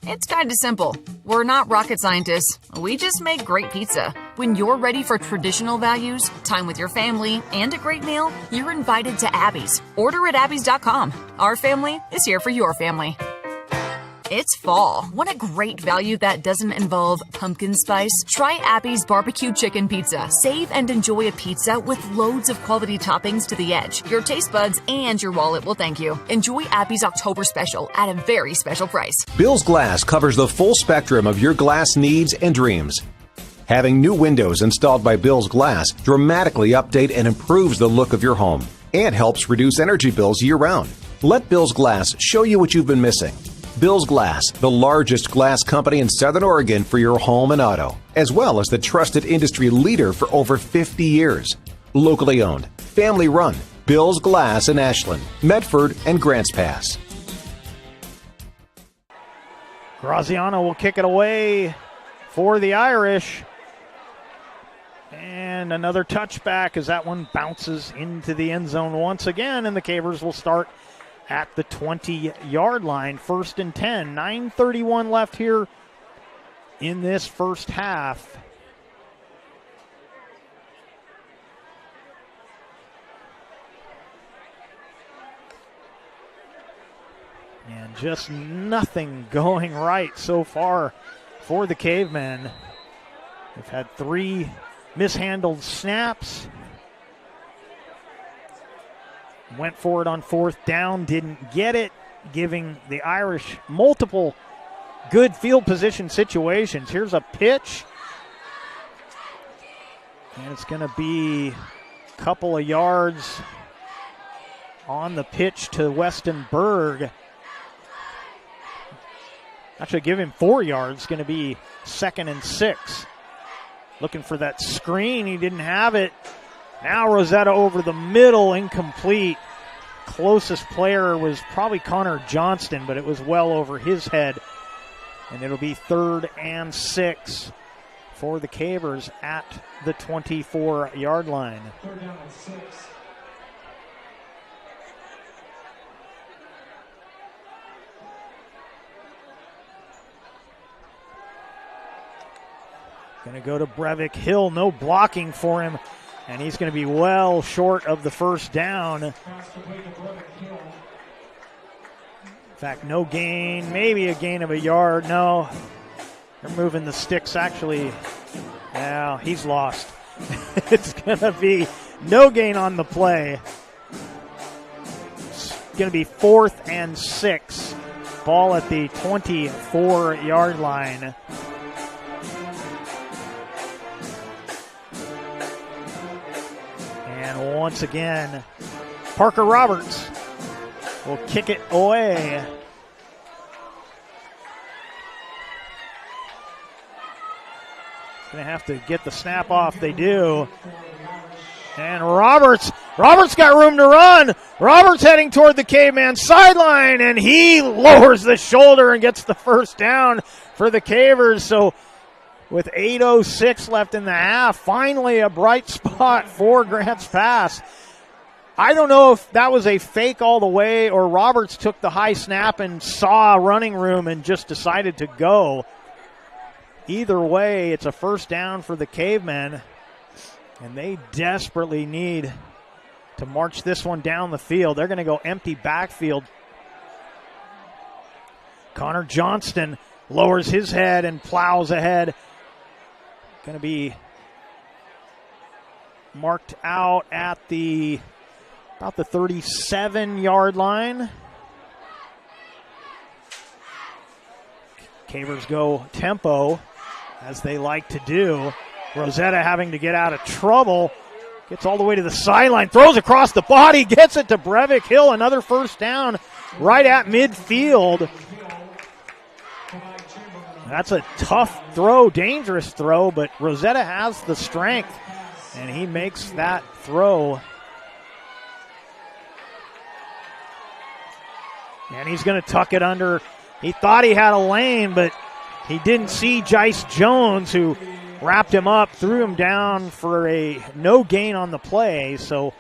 It's kind of simple. We're not rocket scientists. We just make great pizza. When you're ready for traditional values, time with your family, and a great meal, you're invited to Abby's. Order at abbys.com. Our family is here for your family. It's fall. Want a great value that doesn't involve pumpkin spice? Try Appy's Barbecue Chicken Pizza. Save and enjoy a pizza with loads of quality toppings to the edge. Your taste buds and your wallet will thank you. Enjoy Appy's October special at a very special price. Bill's Glass covers the full spectrum of your glass needs and dreams. Having new windows installed by Bill's Glass dramatically update and improves the look of your home and helps reduce energy bills year-round. Let Bill's Glass show you what you've been missing. Bill's Glass, the largest glass company in Southern Oregon for your home and auto, as well as the trusted industry leader for over 50 years. Locally owned, family run, Bill's Glass in Ashland, Medford, and Grants Pass. Graziano will kick it away for the Irish. And another touchback as that one bounces into the end zone once again, and the Cavers will start at the 20-yard line. 1st and 10. 9:31 left here in this first half. And just nothing going right so far for the Cavemen. They've had 3 mishandled snaps. Went for it on 4th down, didn't get it, giving the Irish multiple good field position situations. Here's a pitch. And it's going to be a couple of yards on the pitch to Weston Berg. Actually, give him 4 yards. Going to be 2nd and 6. Looking for that screen. He didn't have it. Now Rosetta over the middle, incomplete. Closest player was probably Connor Johnston, but it was well over his head. And it'll be 3rd and 6 for the Cavers at the 24-yard line. 3rd down and 6. Going to go to Brevik Hill. No blocking for him. And he's going to be well short of the 1st down. In fact, no gain. Maybe a gain of a yard. No. They're moving the sticks, actually. Now he's lost. It's going to be no gain on the play. It's going to be 4th and 6. Ball at the 24-yard line. And once again, Parker Roberts will kick it away. Going to have to get the snap off. They do. And Roberts got room to run. Roberts heading toward the Caveman sideline, and he lowers the shoulder and gets the 1st down for the Cavers. So with 8:06 left in the half, finally a bright spot for Grants Pass. I don't know if that was a fake all the way or Roberts took the high snap and saw running room and just decided to go. Either way, it's a 1st down for the Cavemen, and they desperately need to march this one down the field. They're going to go empty backfield. Connor Johnston lowers his head and plows ahead. Going to be marked out at about the 37-yard line. Cavers go tempo, as they like to do. Rosetta having to get out of trouble. Gets all the way to the sideline, throws across the body, gets it to Brevik Hill. Another 1st down right at midfield. That's a tough throw, dangerous throw, but Rosetta has the strength, and he makes that throw. And he's going to tuck it under. He thought he had a lane, but he didn't see Jice Jones, who wrapped him up, threw him down for a no gain on the play. So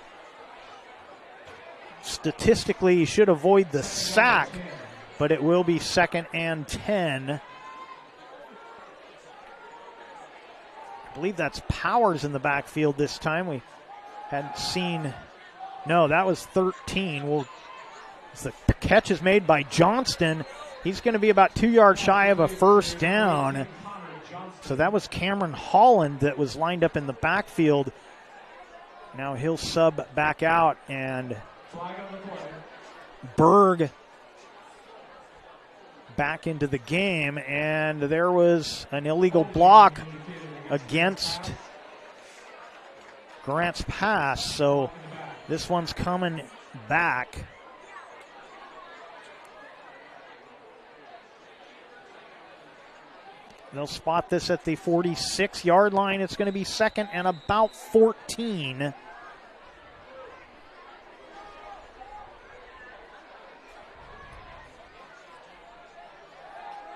statistically, he should avoid the sack, but it will be 2nd and 10. I believe that's Powers in the backfield this time. We hadn't seen. No, that was 13. The catch is made by Johnston. He's going to be about 2 yards shy of a first down. So that was Cameron Holland that was lined up in the backfield. Now he'll sub back out, and Berg back into the game, and there was an illegal block against Grant's pass, so this one's coming back. They'll spot this at the 46-yard line. It's going to be second and about 14.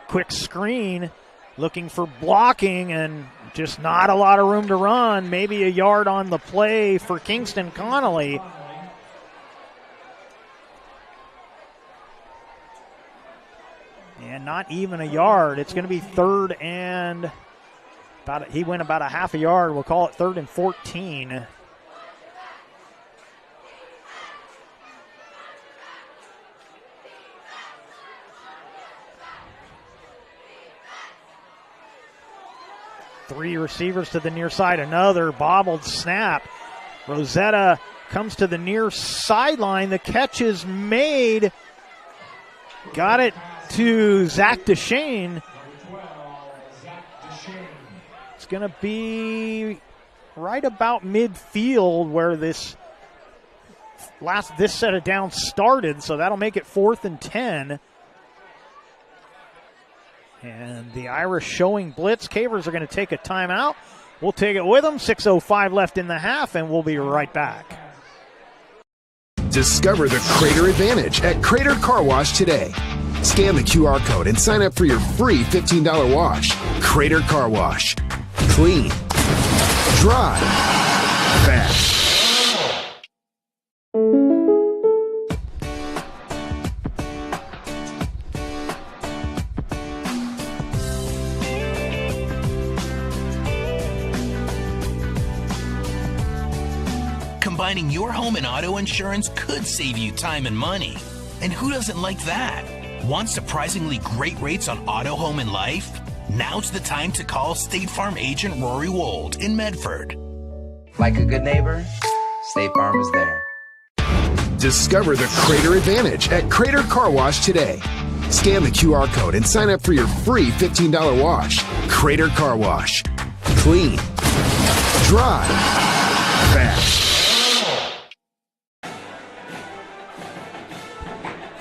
Quick screen, looking for blocking, and just not a lot of room to run. Maybe a yard on the play for Kingston Connolly. And not even a yard. It's going to be third and he went about a half a yard. We'll call it third and 14. Three receivers to the near side. Another bobbled snap. Rosetta comes to the near sideline. The catch is made. Got it to Zach Deshane. It's going to be right about midfield where this set of downs started, so that'll make it 4th and 10. And the Irish showing blitz. Cavers are going to take a timeout. We'll take it with them. 6:05 left in the half, and we'll be right back. Discover the Crater Advantage at Crater Car Wash today. Scan the QR code and sign up for your free $15 wash. Crater Car Wash. Clean. Dry. Fast. Combining your home and auto insurance could save you time and money. And who doesn't like that? Want surprisingly great rates on auto, home, and life? Now's the time to call State Farm agent Rory Wold in Medford. Like a good neighbor, State Farm is there. Discover the Crater Advantage at Crater Car Wash today. Scan the QR code and sign up for your free $15 wash. Crater Car Wash. Clean. Dry. Fast.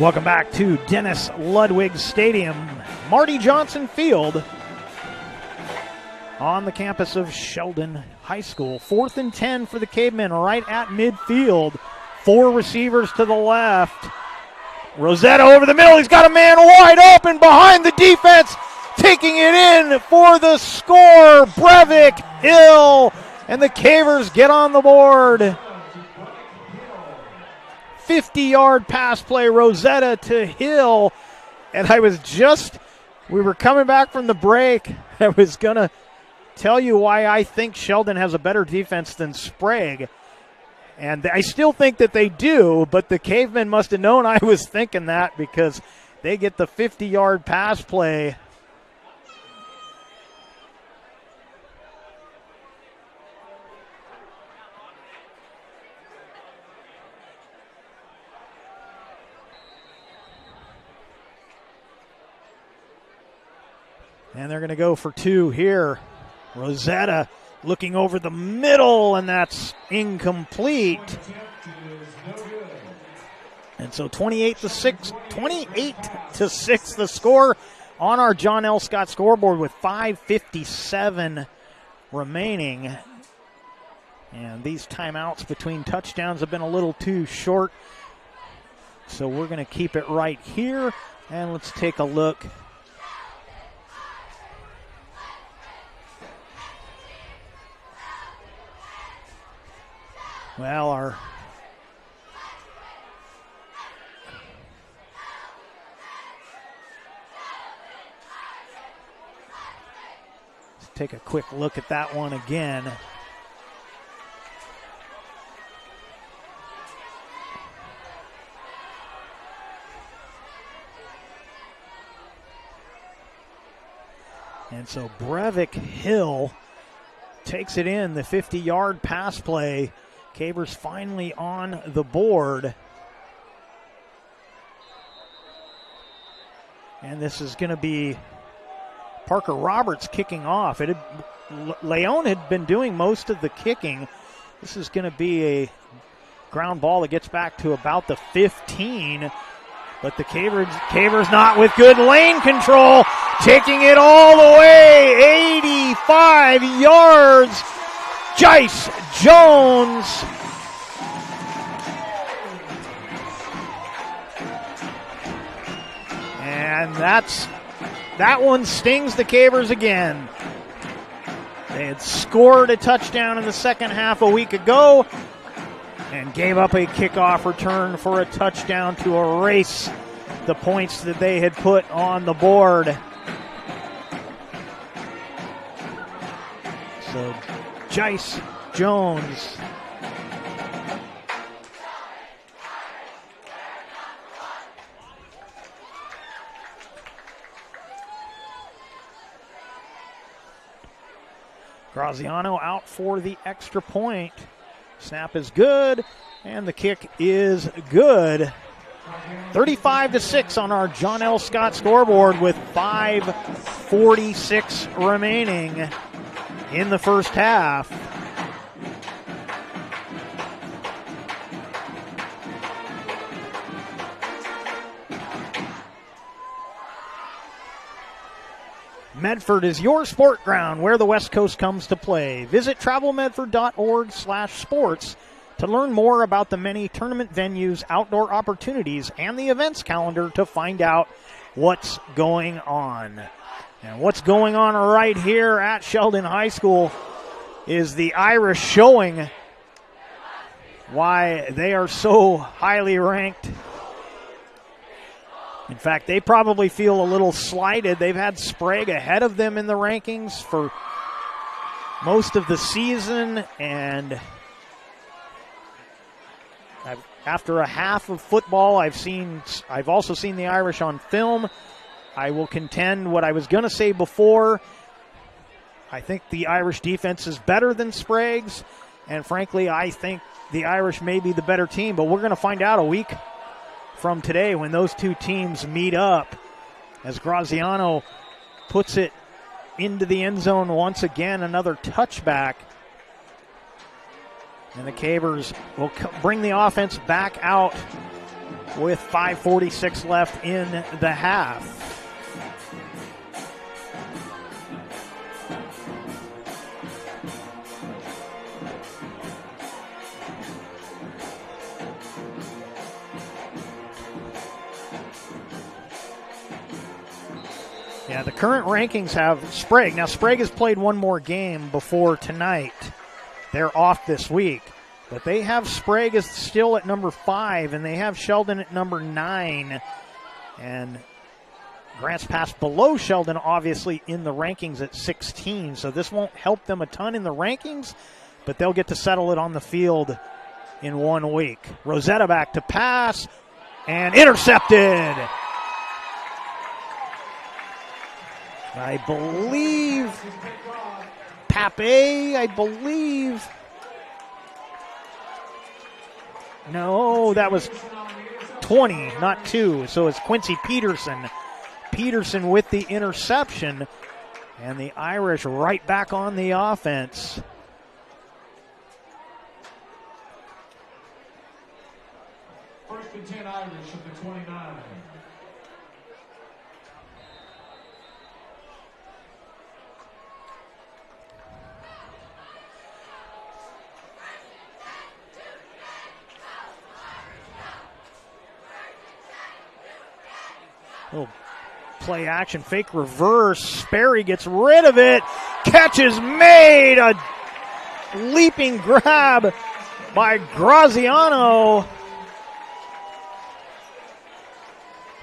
Welcome back to Dennis Ludwig Stadium, Marty Johnson Field, on the campus of Sheldon High School. 4th and 10 for the Cavemen right at midfield. 4 receivers to the left. Rosetta over the middle. He's got a man wide open behind the defense. Taking it in for the score. Breivik, Hill, and the Cavers get on the board. 50-yard pass play, Rosetta to Hill. And we were coming back from the break. I was going to tell you why I think Sheldon has a better defense than Sprague. And I still think that they do, but the Cavemen must have known I was thinking that because they get the 50-yard pass play. And they're going to go for 2 here. Rosetta looking over the middle, and that's incomplete. And so 28 to 6 the score on our John L. Scott scoreboard with 5:57 remaining. And these timeouts between touchdowns have been a little too short. So we're going to keep it right here, and let's take a look. Well, let's take a quick look at that one again. And so Brevik Hill takes it in, the 50-yard pass play. Cavers finally on the board. And this is going to be Parker Roberts kicking off. Leon had been doing most of the kicking. This is going to be a ground ball that gets back to about the 15. But the Cavers not with good lane control, taking it all the way, 85 yards. Jice Jones. And that one stings the Cavers again. They had scored a touchdown in the second half a week ago and gave up a kickoff return for a touchdown to erase the points that they had put on the board. So Jice Jones. Graziano out for the extra point. Snap is good, and the kick is good. 35-6 on our John L. Scott scoreboard with 5:46 remaining in the first half. Medford is your sport ground where the West Coast comes to play. Visit travelmedford.org/sports to learn more about the many tournament venues, outdoor opportunities, and the events calendar to find out what's going on. And what's going on right here at Sheldon High School is the Irish showing why they are so highly ranked. In fact, they probably feel a little slighted. They've had Sprague ahead of them in the rankings for most of the season, and after a half of football, I've also seen the Irish on film. I will contend what I was going to say before. I think the Irish defense is better than Sprague's, and frankly, I think the Irish may be the better team, but we're going to find out a week from today when those two teams meet up, as Graziano puts it into the end zone once again, another touchback. And the Cavers will bring the offense back out with 5:46 left in the half. Yeah, the current rankings have Sprague. Now, Sprague has played one more game before tonight. They're off this week. But they have Sprague is still at number 5, and they have Sheldon at number 9. And Grants Pass below Sheldon, obviously, in the rankings at 16. So this won't help them a ton in the rankings, but they'll get to settle it on the field in 1 week. Rosetta back to pass, and intercepted. I believe Pape, No, that was 20, not 2. So it's Quincy Peterson. Peterson with the interception. And the Irish right back on the offense. First and 10 Irish at the 29. Little play action, fake reverse. Sperry gets rid of it. Catch is made. A leaping grab by Graziano.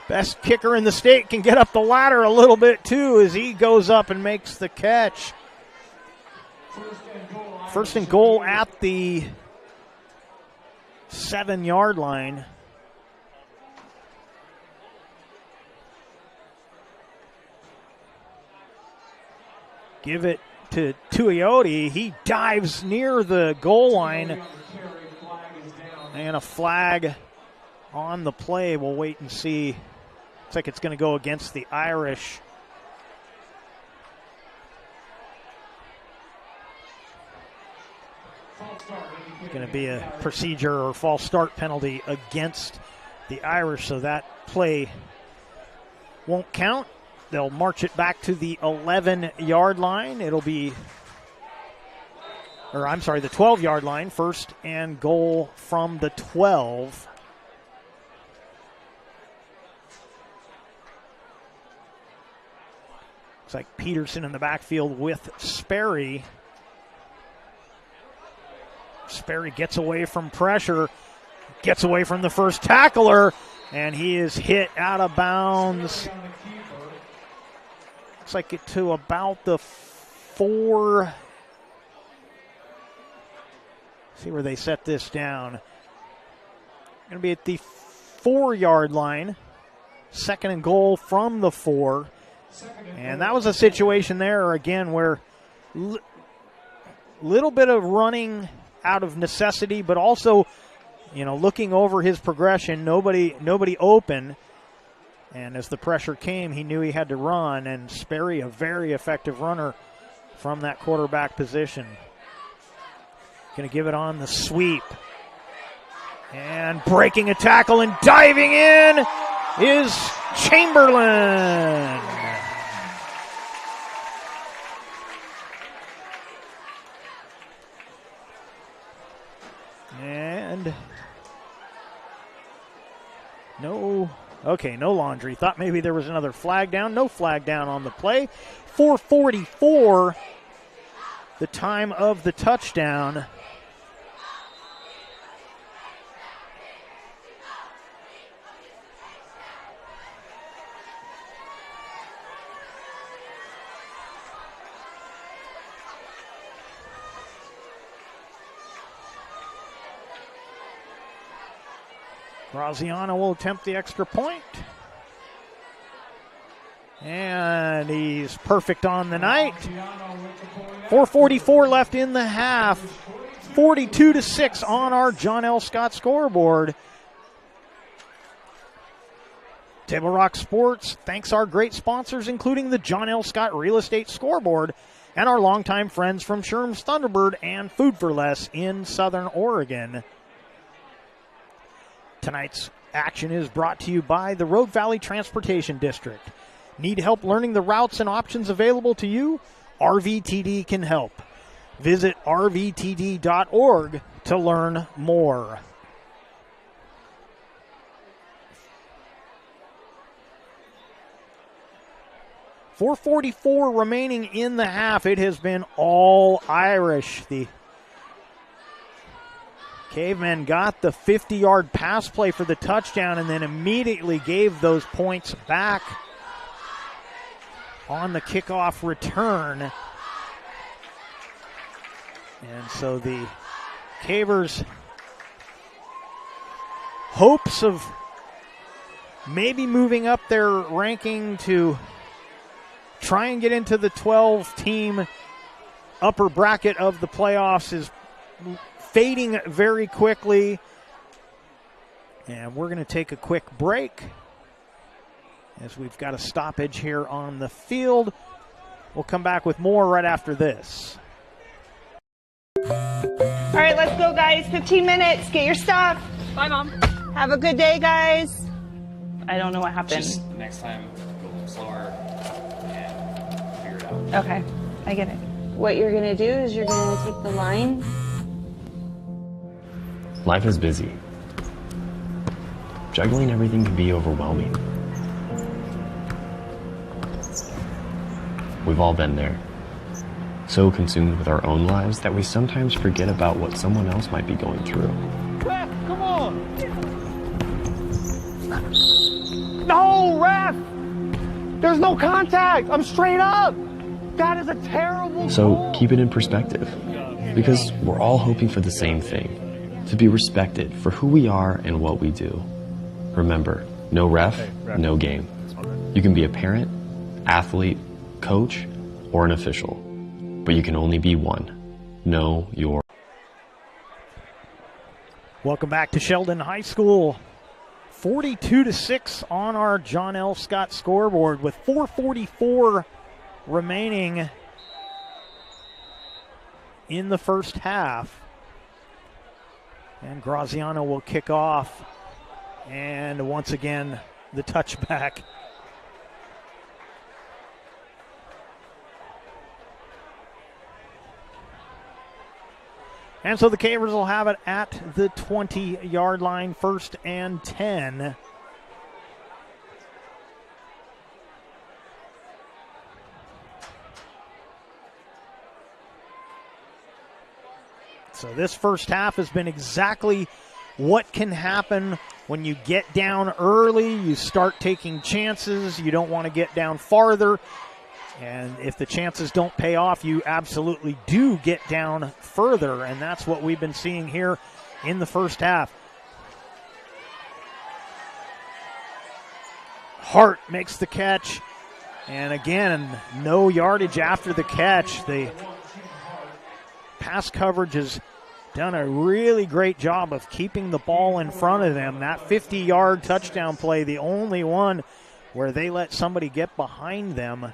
Best kicker in the state can get up the ladder a little bit too as he goes up and makes the catch. First and goal at the 7-yard line. give it to Tuioti. He dives near the goal line. And a flag on the play. We'll wait and see. Looks like it's going to go against the Irish. It's going to be a procedure or false start penalty against the Irish, so that play won't count. They'll march it back to the 11-yard line. It'll be, the 12-yard line. First and goal from the 12. Looks like Peterson in the backfield with Sperry. Sperry gets away from pressure, gets away from the first tackler, and he is hit out of bounds. Looks like it to about the 4. See where they set this down. Going to be at the 4-yard line. Second and goal from the 4. And that was a situation there, again, where little bit of running out of necessity, but also, looking over his progression, nobody open. And as the pressure came, he knew he had to run, and Sperry, a very effective runner from that quarterback position. Going to give it on the sweep. And breaking a tackle and diving in is Chamberlain. And no laundry. Thought maybe there was another flag down. No flag down on the play. 4:44, the time of the touchdown. Graziano will attempt the extra point. And he's perfect on the night. 4:44 left in the half. 42-6 on our John L. Scott scoreboard. Table Rock Sports thanks our great sponsors, including the John L. Scott Real Estate Scoreboard and our longtime friends from Sherm's Thunderbird and Food for Less in Southern Oregon. Tonight's action is brought to you by the Rogue Valley Transportation District. Need help learning the routes and options available to you? RVTD can help. Visit rvtd.org to learn more. .444 remaining in the half. It has been all Irish. The Cavemen got the 50-yard pass play for the touchdown and then immediately gave those points back on the kickoff return. And so the Cavers' hopes of maybe moving up their ranking to try and get into the 12-team upper bracket of the playoffs is fading very quickly. And we're going to take a quick break as we've got a stoppage here on the field. We'll come back with more right after this. All right, let's go, guys. 15 minutes. Get your stuff. Bye, Mom. Have a good day, guys. I don't know what happened. Just next time, go a little slower and figure it out. Okay, I get it. What you're going to do is you're going to take the line. Life is busy. Juggling everything can be overwhelming. We've all been there. So consumed with our own lives that we sometimes forget about what someone else might be going through. Ref, come on! No, ref! There's no contact! I'm straight up! That is a terrible So keep it in perspective. Because we're all hoping for the same thing. To be respected for who we are and what we do. Remember, no ref, no game. You can be a parent, athlete, coach, or an official. but you can only be one. Know your... Welcome back to Sheldon High School. 42-6 on our John L. Scott scoreboard with 4:44 remaining in the first half. And Graziano will kick off. And once again, the touchback. And so the Cavers will have it at the 20-yard line, 1st and 10. So this first half has been exactly what can happen when you get down early. You start taking chances. You don't want to get down farther. And if the chances don't pay off, you absolutely do get down further. And that's what we've been seeing here in the first half. Hart makes the catch. And again, no yardage after the catch. The pass coverage has done a really great job of keeping the ball in front of them. That 50-yard touchdown play, the only one where they let somebody get behind them.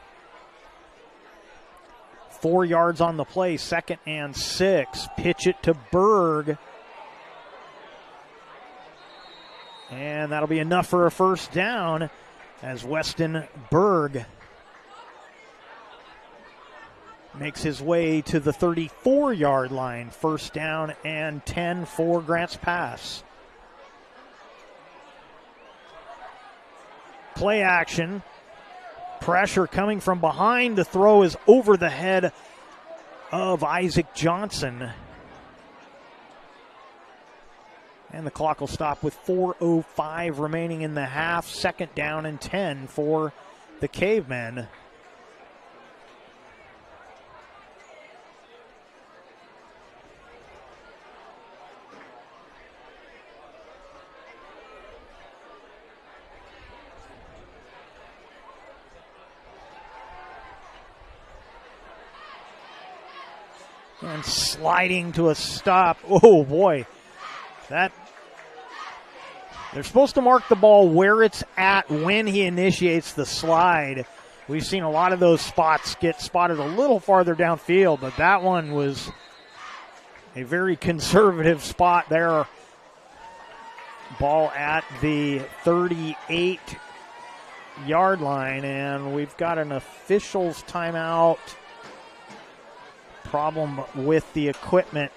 4 yards on the play, 2nd and 6. Pitch it to Berg. And that'll be enough for a first down as Weston Berg makes his way to the 34-yard line. 1st down and 10 for Grants Pass. Play action. Pressure coming from behind. The throw is over the head of Isaac Johnson. And the clock will stop with 4:05 remaining in the half. 2nd down and 10 for the Cavemen. And sliding to a stop. Oh, boy. They're supposed to mark the ball where it's at when he initiates the slide. We've seen a lot of those spots get spotted a little farther downfield, but that one was a very conservative spot there. Ball at the 38-yard line, and we've got an official's timeout. Problem with the equipment.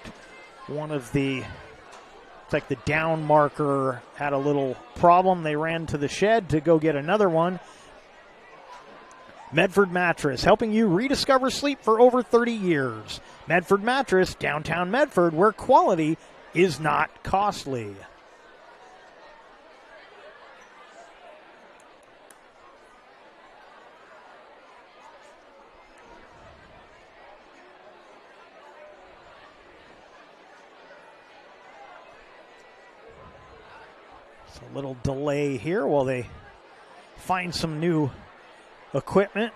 One of the, it's like the down marker had a little problem. They ran to the shed to go get another one. Medford Mattress, helping you rediscover sleep for over 30 years. Medford Mattress, downtown Medford, where quality is not costly. A little delay here while they find some new equipment.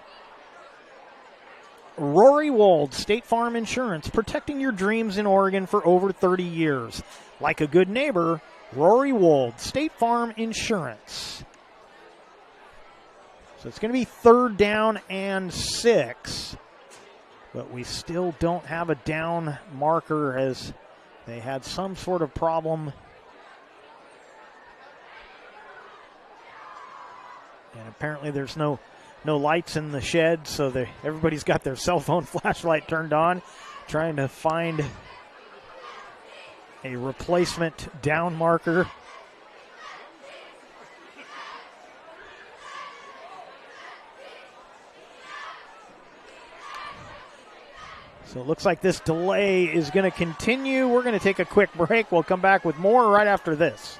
Rory Wold, State Farm Insurance, protecting your dreams in Oregon for over 30 years. Like a good neighbor, Rory Wold, State Farm Insurance. So it's going to be 3rd down and 6. But we still don't have a down marker as they had some sort of problem. And apparently there's no lights in the shed, so everybody's got their cell phone flashlight turned on, trying to find a replacement down marker. So it looks like this delay is going to continue. We're going to take a quick break. We'll come back with more right after this.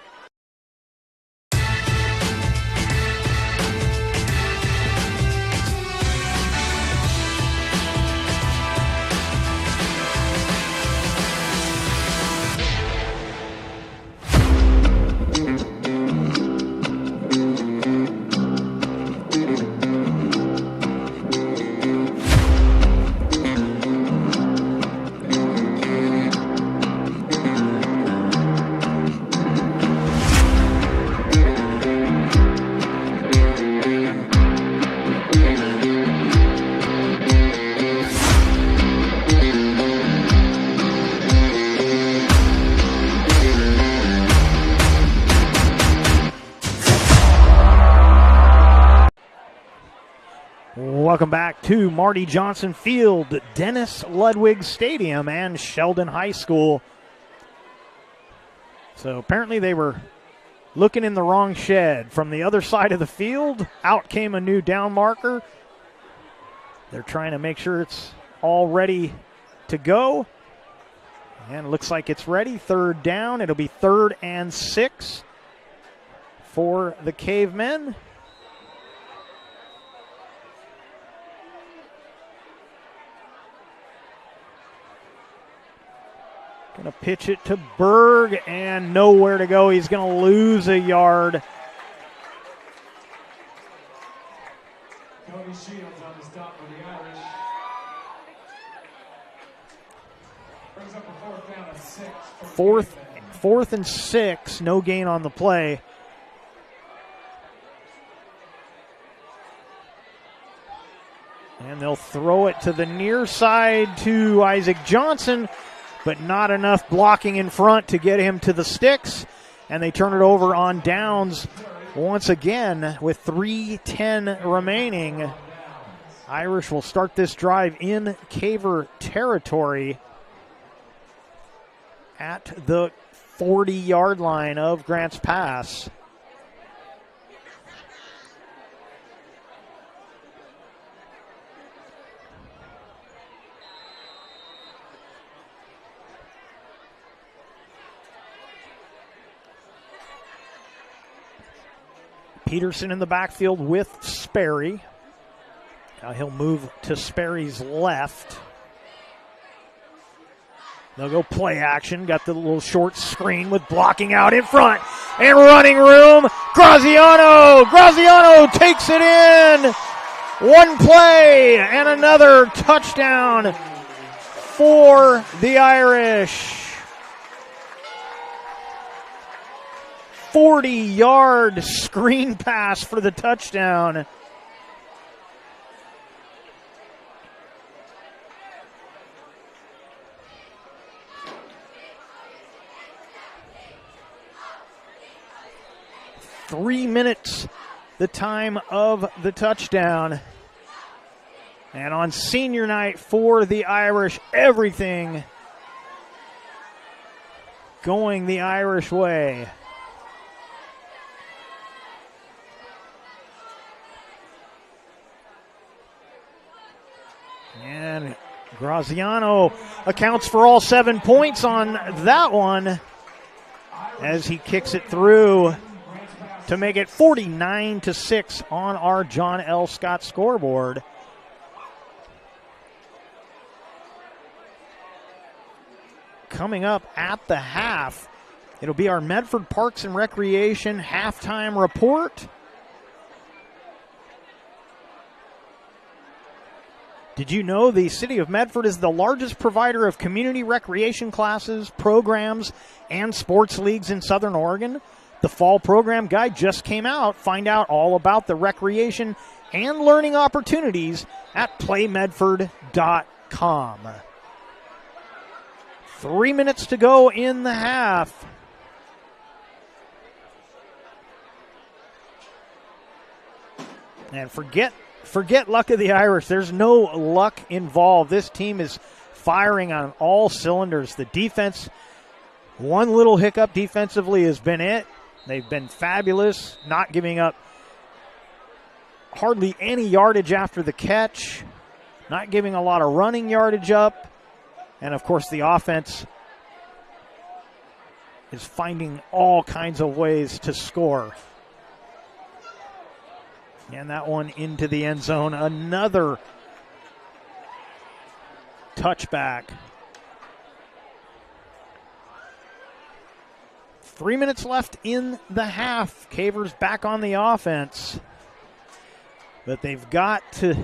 Welcome back to Marty Johnson Field, Dennis Ludwig Stadium, and Sheldon High School. So apparently they were looking in the wrong shed. From the other side of the field, out came a new down marker. They're trying to make sure it's all ready to go. And it looks like it's ready. Third down. It'll be 3rd and 6 for the Cavemen. Going to pitch it to Berg, and nowhere to go. He's going to lose a yard. Cody Shields on the stop for the Irish. Brings up a 4th down and 6. Fourth and 6, no gain on the play. And they'll throw it to the near side to Isaac Johnson, but not enough blocking in front to get him to the sticks. And they turn it over on downs once again with 3:10 remaining. Irish will start this drive in Caver territory at the 40-yard line of Grants Pass. Peterson in the backfield with Sperry. Now he'll move to Sperry's left. They'll go play action. Got the little short screen with blocking out in front and running room. Graziano takes it in. One play and another touchdown for the Irish. 40-yard screen pass for the touchdown. Three minutes, the time of the touchdown. And on senior night for the Irish, everything going the Irish way. And Graziano accounts for all 7 points on that one as he kicks it through to make it 49-6 on our John L. Scott scoreboard. Coming up at the half, it'll be our Medford Parks and Recreation halftime report. Did you know the city of Medford is the largest provider of community recreation classes, programs, and sports leagues in Southern Oregon? The fall program guide just came out. Find out all about the recreation and learning opportunities at playmedford.com. 3 minutes to go in the half. And forget luck of the Irish. There's no luck involved. This team is firing on all cylinders. The defense, one little hiccup defensively has been it. They've been fabulous, not giving up hardly any yardage after the catch, not giving a lot of running yardage up. And, of course, the offense is finding all kinds of ways to score. And that one into the end zone. Another touchback. 3 minutes left in the half. Cavers back on the offense. But they've got to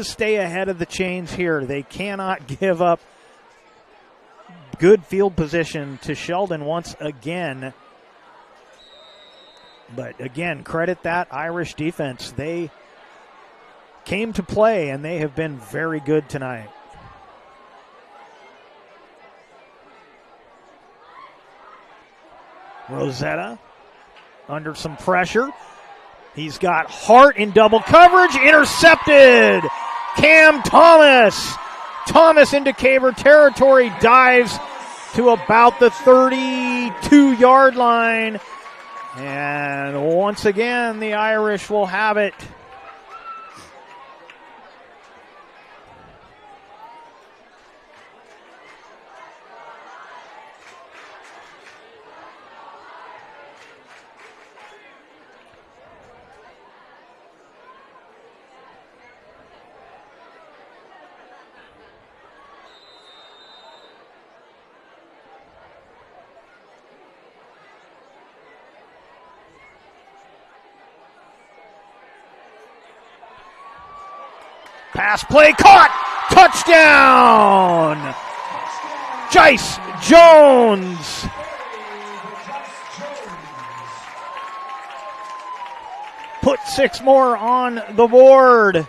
stay ahead of the chains here. They cannot give up good field position to Sheldon once again. But again, credit that Irish defense. They came to play, and they have been very good tonight. Rosetta under some pressure. He's got Hart in double coverage, intercepted. Cam Thomas. Thomas into Caver territory, dives to about the 32-yard line. And once again, the Irish will have it. Pass play caught. Touchdown. Jice Jones. Put 6 more on the board.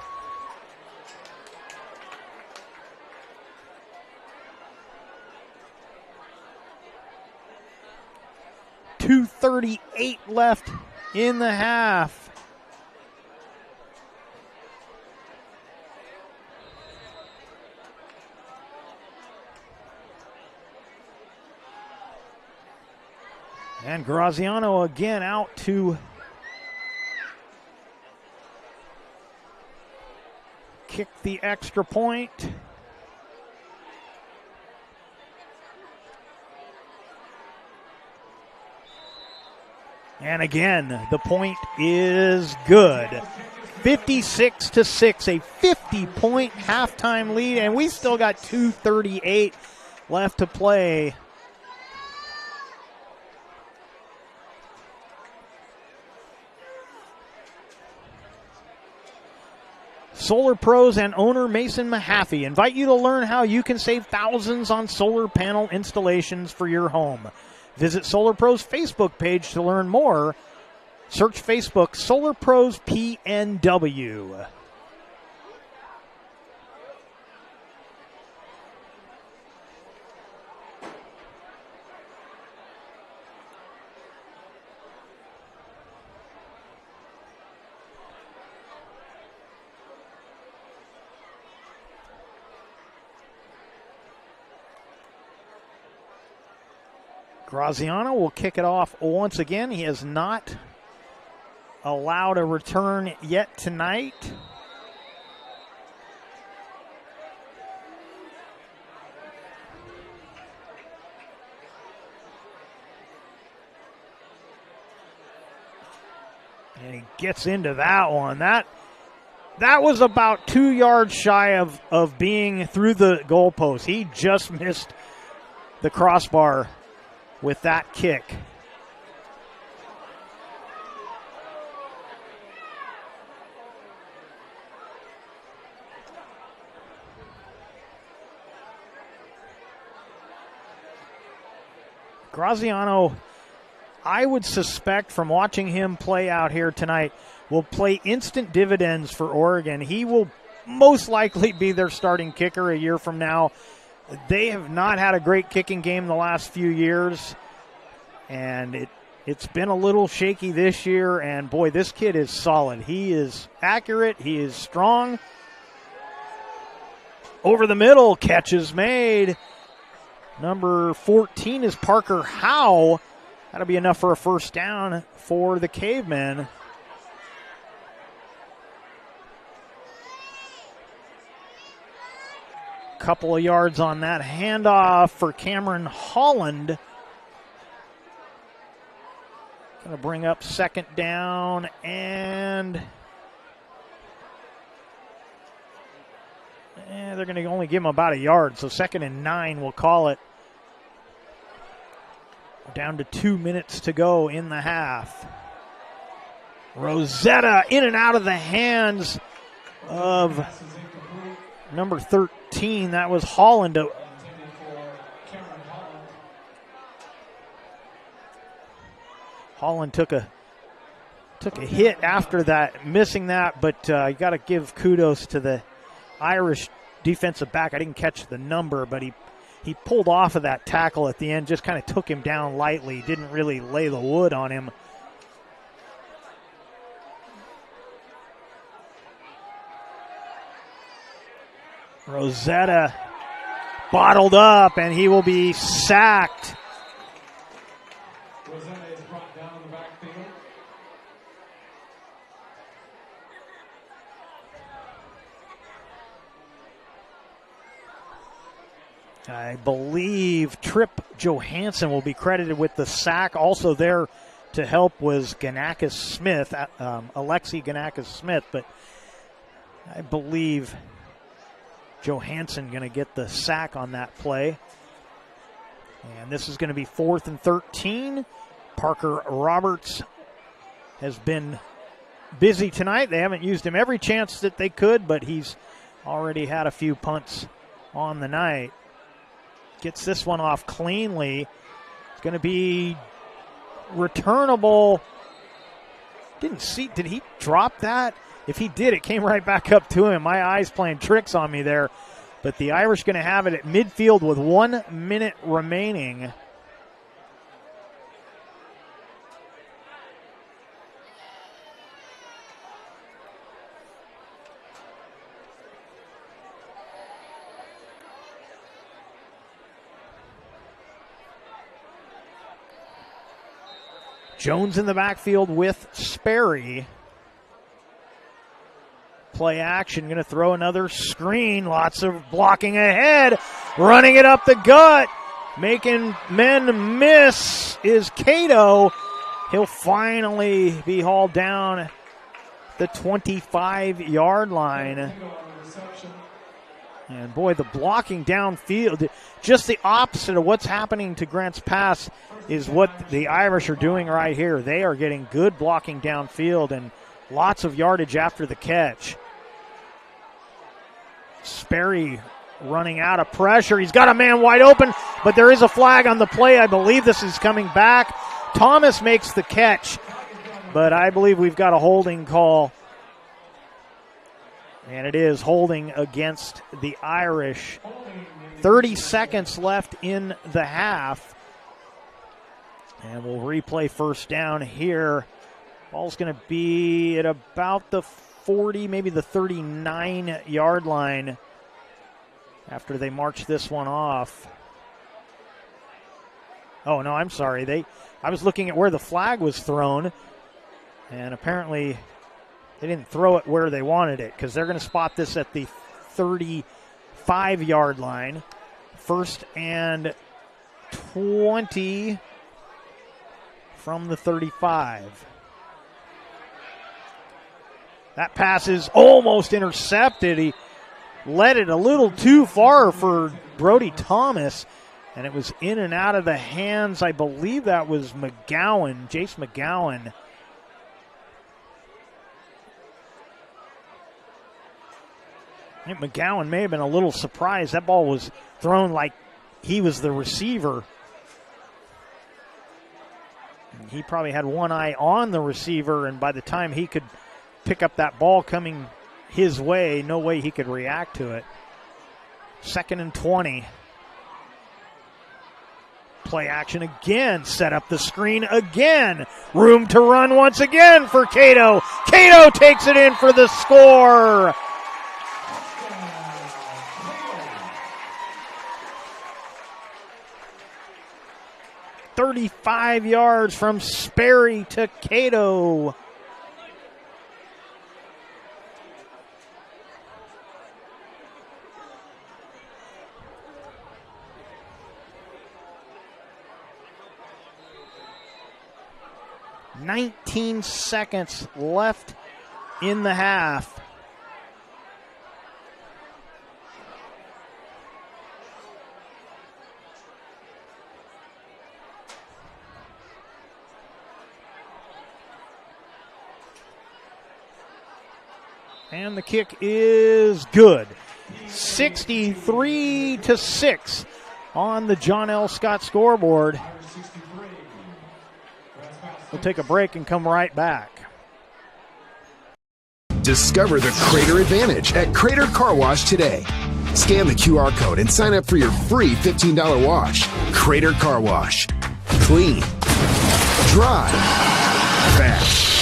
.238 left in the half. And Graziano again out to kick the extra point. And again, the point is good. 56-6, a 50-point halftime lead, and we still got 2:38 left to play. Solar Pros and owner Mason Mahaffey invite you to learn how you can save thousands on solar panel installations for your home. Visit Solar Pros' Facebook page to learn more. Search Facebook Solar Pros PNW. Graziano will kick it off once again. He has not allowed a return yet tonight. And he gets into that one. That was about 2 yards shy of being through the goalpost. He just missed the crossbar with that kick. Graziano, I would suspect from watching him play out here tonight, will play instant dividends for Oregon. He will most likely be their starting kicker a year from now. They have not had a great kicking game the last few years, and it's been a little shaky this year, and boy, this kid is solid. He is accurate. He is strong. Over the middle, catch is made. Number 14 is Parker Howe. That'll be enough for a first down for the Cavemen. Couple of yards on that handoff for Cameron Holland. Going to bring up second down, and they're going to only give him about a yard, so 2nd and 9, we'll call it. We're down to 2 minutes to go in the half. Rosetta in and out of the hands of number 13. That was Holland. Holland took a hit after that, missing that, but you got to give kudos to the Irish defensive back. I didn't catch the number, but he pulled off of that tackle at the end, just kind of took him down lightly, didn't really lay the wood on him. Rosetta bottled up, and he will be sacked. Rosetta is brought down the backfield. I believe Tripp Johansson will be credited with the sack. Also there to help was Ganakis Smith, Alexi Ganakis Smith, but I believe Johansson going to get the sack on that play. And this is going to be 4th and 13. Parker Roberts has been busy tonight. They haven't used him every chance that they could, but he's already had a few punts on the night. Gets this one off cleanly. It's going to be returnable. Did he drop that? If he did, it came right back up to him. My eyes playing tricks on me there. But the Irish going to have it at midfield with 1 minute remaining. Jones in the backfield with Sperry. Play action, going to throw another screen. Lots of blocking ahead. Running it up the gut. Making men miss is Cato. He'll finally be hauled down the 25-yard line. And boy, the blocking downfield, just the opposite of what's happening to Grants Pass is what the Irish are doing right here. They are getting good blocking downfield and lots of yardage after the catch. Sperry running out of pressure. He's got a man wide open, but there is a flag on the play. I believe this is coming back. Thomas makes the catch, but I believe we've got a holding call. And it is holding against the Irish. 30 seconds left in the half. And we'll replay first down here. Ball's going to be at about the 40, maybe the 39-yard line after they march this one off. Oh, no, I'm sorry. I was looking at where the flag was thrown, and apparently they didn't throw it where they wanted it because they're going to spot this at the 35-yard line. 1st and 20 from the 35. That pass is almost intercepted. He led it a little too far for Brody Thomas, and it was in and out of the hands. I believe that was McGowan, Jace McGowan. I think McGowan may have been a little surprised. That ball was thrown like he was the receiver. He probably had one eye on the receiver, and by the time he could pick up that ball coming his way, no way he could react to it. 2nd and 20. Play action again. Set up the screen again. Room to run once again for Cato. Cato takes it in for the score. "35 yards from Sperry to Cato." "19 seconds left in the half." And the kick is good. 63-6 on the John L. Scott scoreboard. We'll take a break and come right back. Discover the Crater Advantage at Crater Car Wash today. Scan the QR code and sign up for your free $15 wash. Crater Car Wash. Clean. Dry. Fast.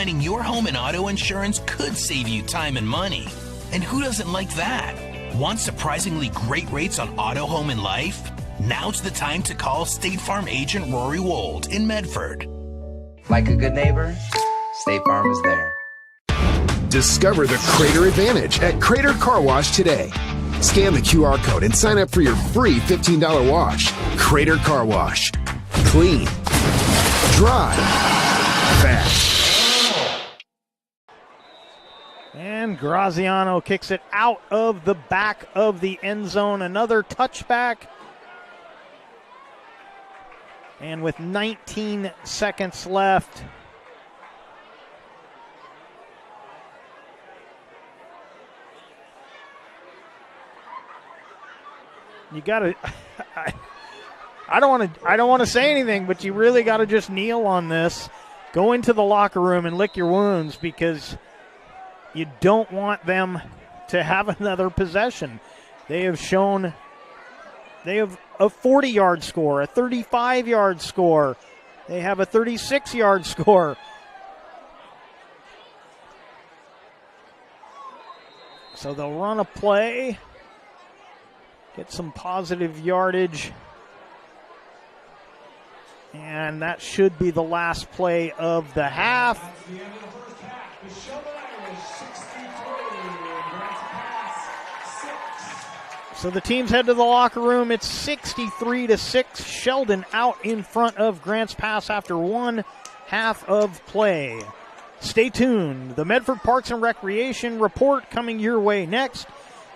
Combining your home and auto insurance could save you time and money. And who doesn't like that? Want surprisingly great rates on auto, home, and life? Now's the time to call State Farm agent Rory Wold in Medford. Like a good neighbor, State Farm is there. Discover the Crater Advantage at Crater Car Wash today. Scan the QR code and sign up for your free $15 wash. Crater Car Wash. Clean. Dry. Fast. And Graziano kicks it out of the back of the end zone. Another touchback. And with 19 seconds left, you gotta. I don't want to say anything, but you really got to just kneel on this. Go into the locker room and lick your wounds, because you don't want them to have another possession. They have shown they have a 40-yard score, a 35-yard score. They have a 36-yard score. So they'll run a play, get some positive yardage, and that should be the last play of the half. So the teams head to the locker room. It's 63-6. Sheldon out in front of Grants Pass after one half of play. Stay tuned. The Medford Parks and Recreation report coming your way next.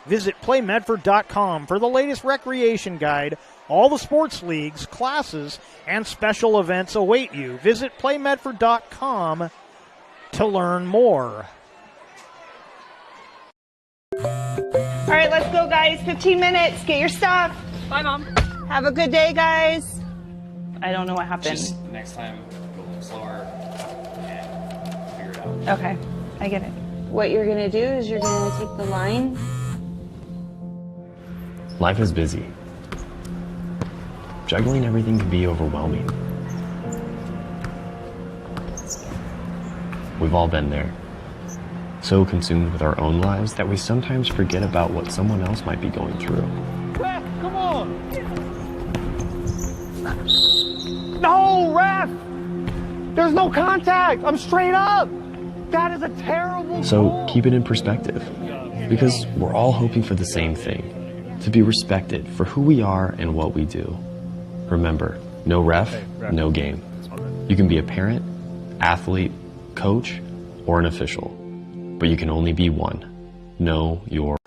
Visit playmedford.com for the latest recreation guide. All the sports leagues, classes, and special events await you. Visit playmedford.com to learn more. All right, let's go, guys. 15 minutes. Get your stuff. Bye, Mom. Have a good day, guys. I don't know what happened. Just next time, go a little slower and figure it out. Okay, I get it. What you're going to do is you're going to take the line. Life is busy. Juggling everything can be overwhelming. We've all been there. So consumed with our own lives that we sometimes forget about what someone else might be going through. Ref, come on! No, ref! There's no contact! I'm straight up! That is a terrible So goal. keep it in perspective, because we're all hoping for the same thing, to be respected for who we are and what we do. Remember, no ref, no game. You can be a parent, athlete, coach, or an official, but you can only be one. Know your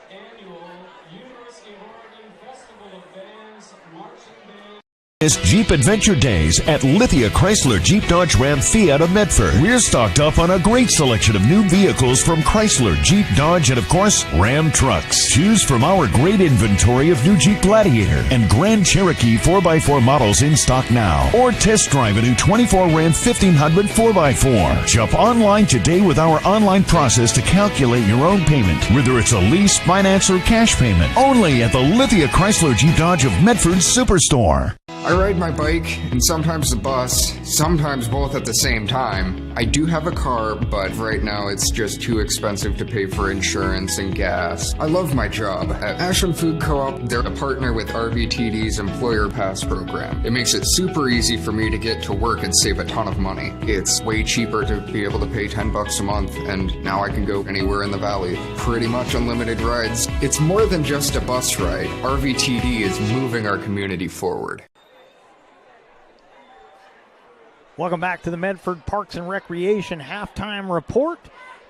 It's Jeep Adventure Days at Lithia Chrysler Jeep Dodge Ram Fiat of Medford. We're stocked up on a great selection of new vehicles from Chrysler, Jeep, Dodge, and of course, Ram trucks. Choose from our great inventory of new Jeep Gladiator and Grand Cherokee 4x4 models in stock now. Or test drive a new 24 Ram 1500 4x4. Shop online today with our online process to calculate your own payment, whether it's a lease, finance, or cash payment. Only at the Lithia Chrysler Jeep Dodge of Medford Superstore. I ride my bike and sometimes the bus, sometimes both at the same time. I do have a car, but right now it's just too expensive to pay for insurance and gas. I love my job. At Ashland Food Co-op, they're a partner with RVTD's Employer Pass program. It makes it super easy for me to get to work and save a ton of money. It's way cheaper to be able to pay $10 a month, and now I can go anywhere in the valley. Pretty much unlimited rides. It's more than just a bus ride. RVTD is moving our community forward. Welcome back to the Medford Parks and Recreation Halftime Report.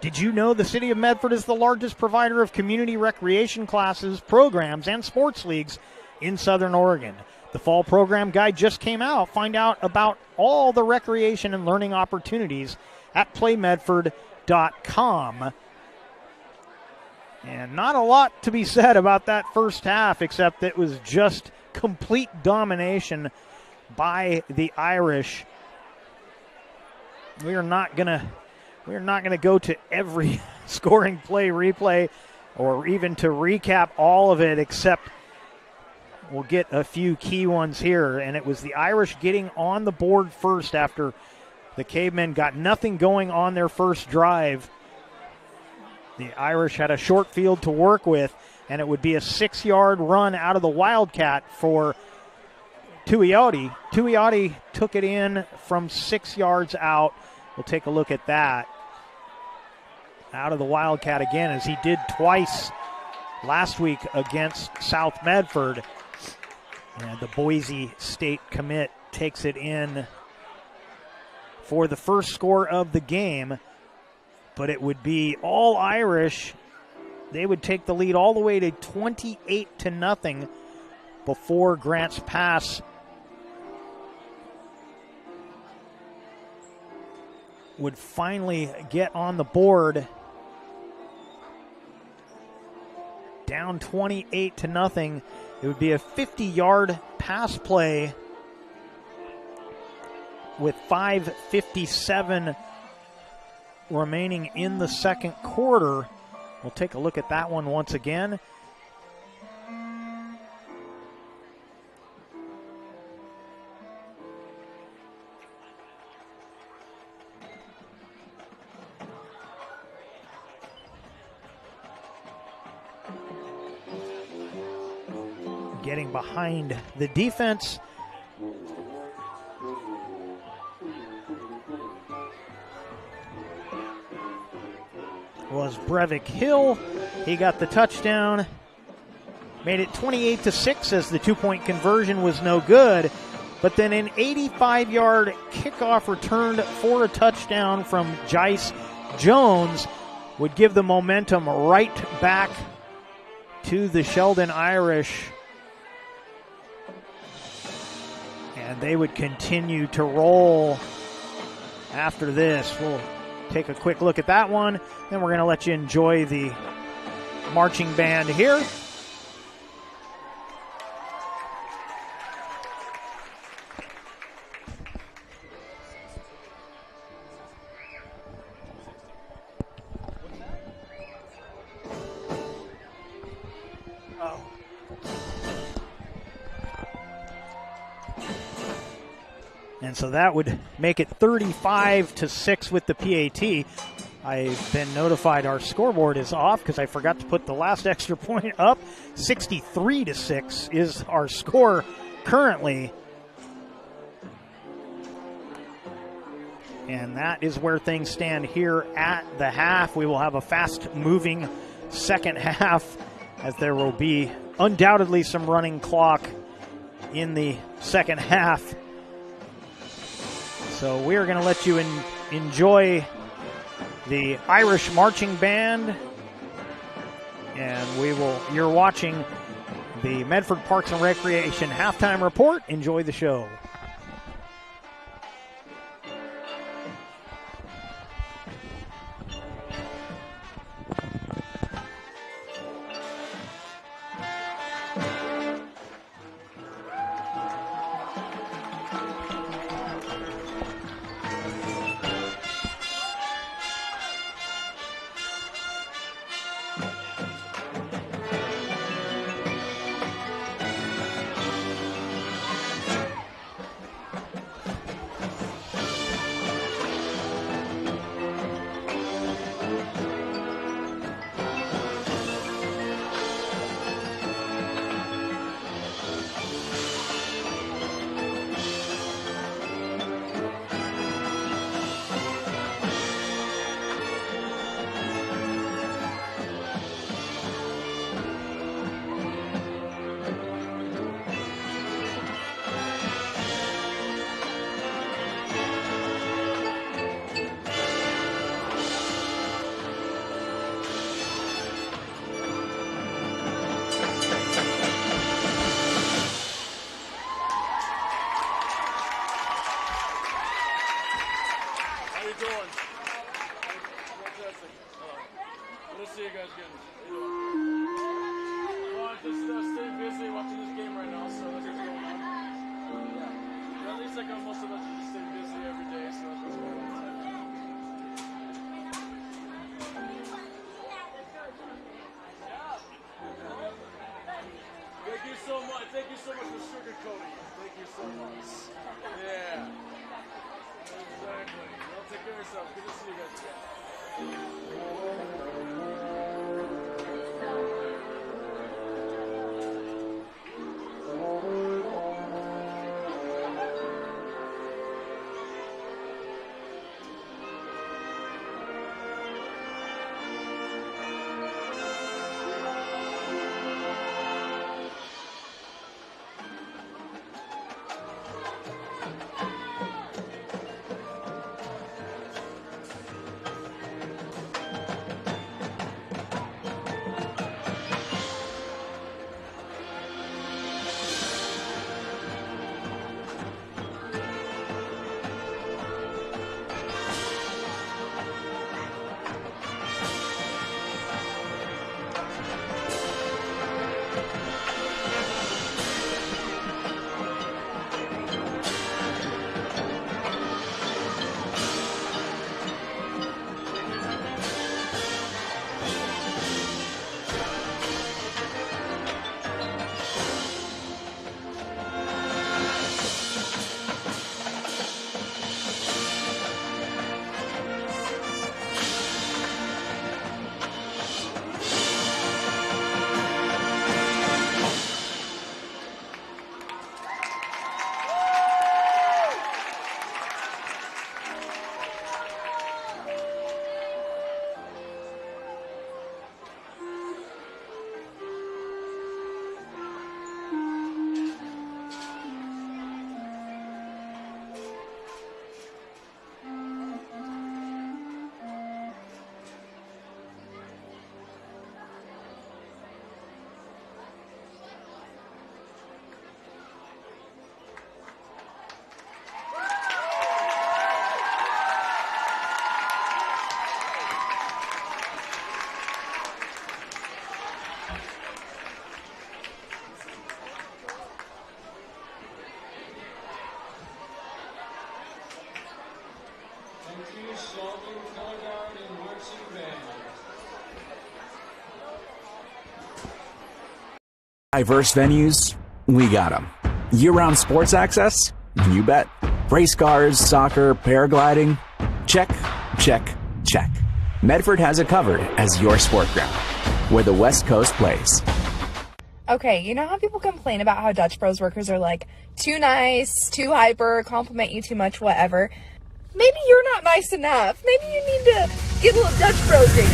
Did you know the City of Medford is the largest provider of community recreation classes, programs, and sports leagues in Southern Oregon? The Fall Program Guide just came out. Find out about all the recreation and learning opportunities at playmedford.com. And not a lot to be said about that first half, except it was just complete domination by the Irish. We are not gonna go to every scoring play replay or even to recap all of it, except we'll get a few key ones here. And it was the Irish getting on the board first after The Cavemen got nothing going on their first drive. The Irish had a short field to work with, and it would be a 6-yard run out of the Wildcat for Tuioti. Tuioti took it in from 6 yards out. We'll take a look at that. Out of the Wildcat again, as he did twice last week against South Medford. And the Boise State commit takes it in for the first score of the game. But it would be all Irish. They would take the lead all the way to 28-0 before Grants Pass would finally get on the board. Down 28-0. It would be a 50-yard pass play with 5:57 remaining in the second quarter. We'll take a look at that one once again. Getting behind the defense. Was Brevik Hill. He got the touchdown. Made it 28-6 as the two-point conversion was no good. But then an 85-yard kickoff returned for a touchdown from Jice Jones would give the momentum right back to the Sheldon Irish. And they would continue to roll after this. We'll take a quick look at that one. Then we're going to let you enjoy the marching band here. And so that would make it 35-6 with the PAT. I've been notified our scoreboard is off because I forgot to put the last extra point up. 63-6 is our score currently. And that is where things stand here at the half. We will have a fast-moving second half as there will be undoubtedly some running clock in the second half. So we're going to let you enjoy the Irish marching band. And you're watching the Medford Parks and Recreation halftime report. Enjoy the show. Thank you so much for sugarcoating. Thank you so much. Yeah. Exactly. Sheldon, color guard, and marching band. Diverse venues, we got them. Year-round sports access? You bet. Race cars, soccer, paragliding? Check, check, check. Medford has it covered as your sport ground, where the West Coast plays. Okay, you know how people complain about how Dutch Bros workers are like too nice, too hyper, compliment you too much, whatever? Maybe you're not nice enough. Maybe you need to get a little Dutch Bros in you.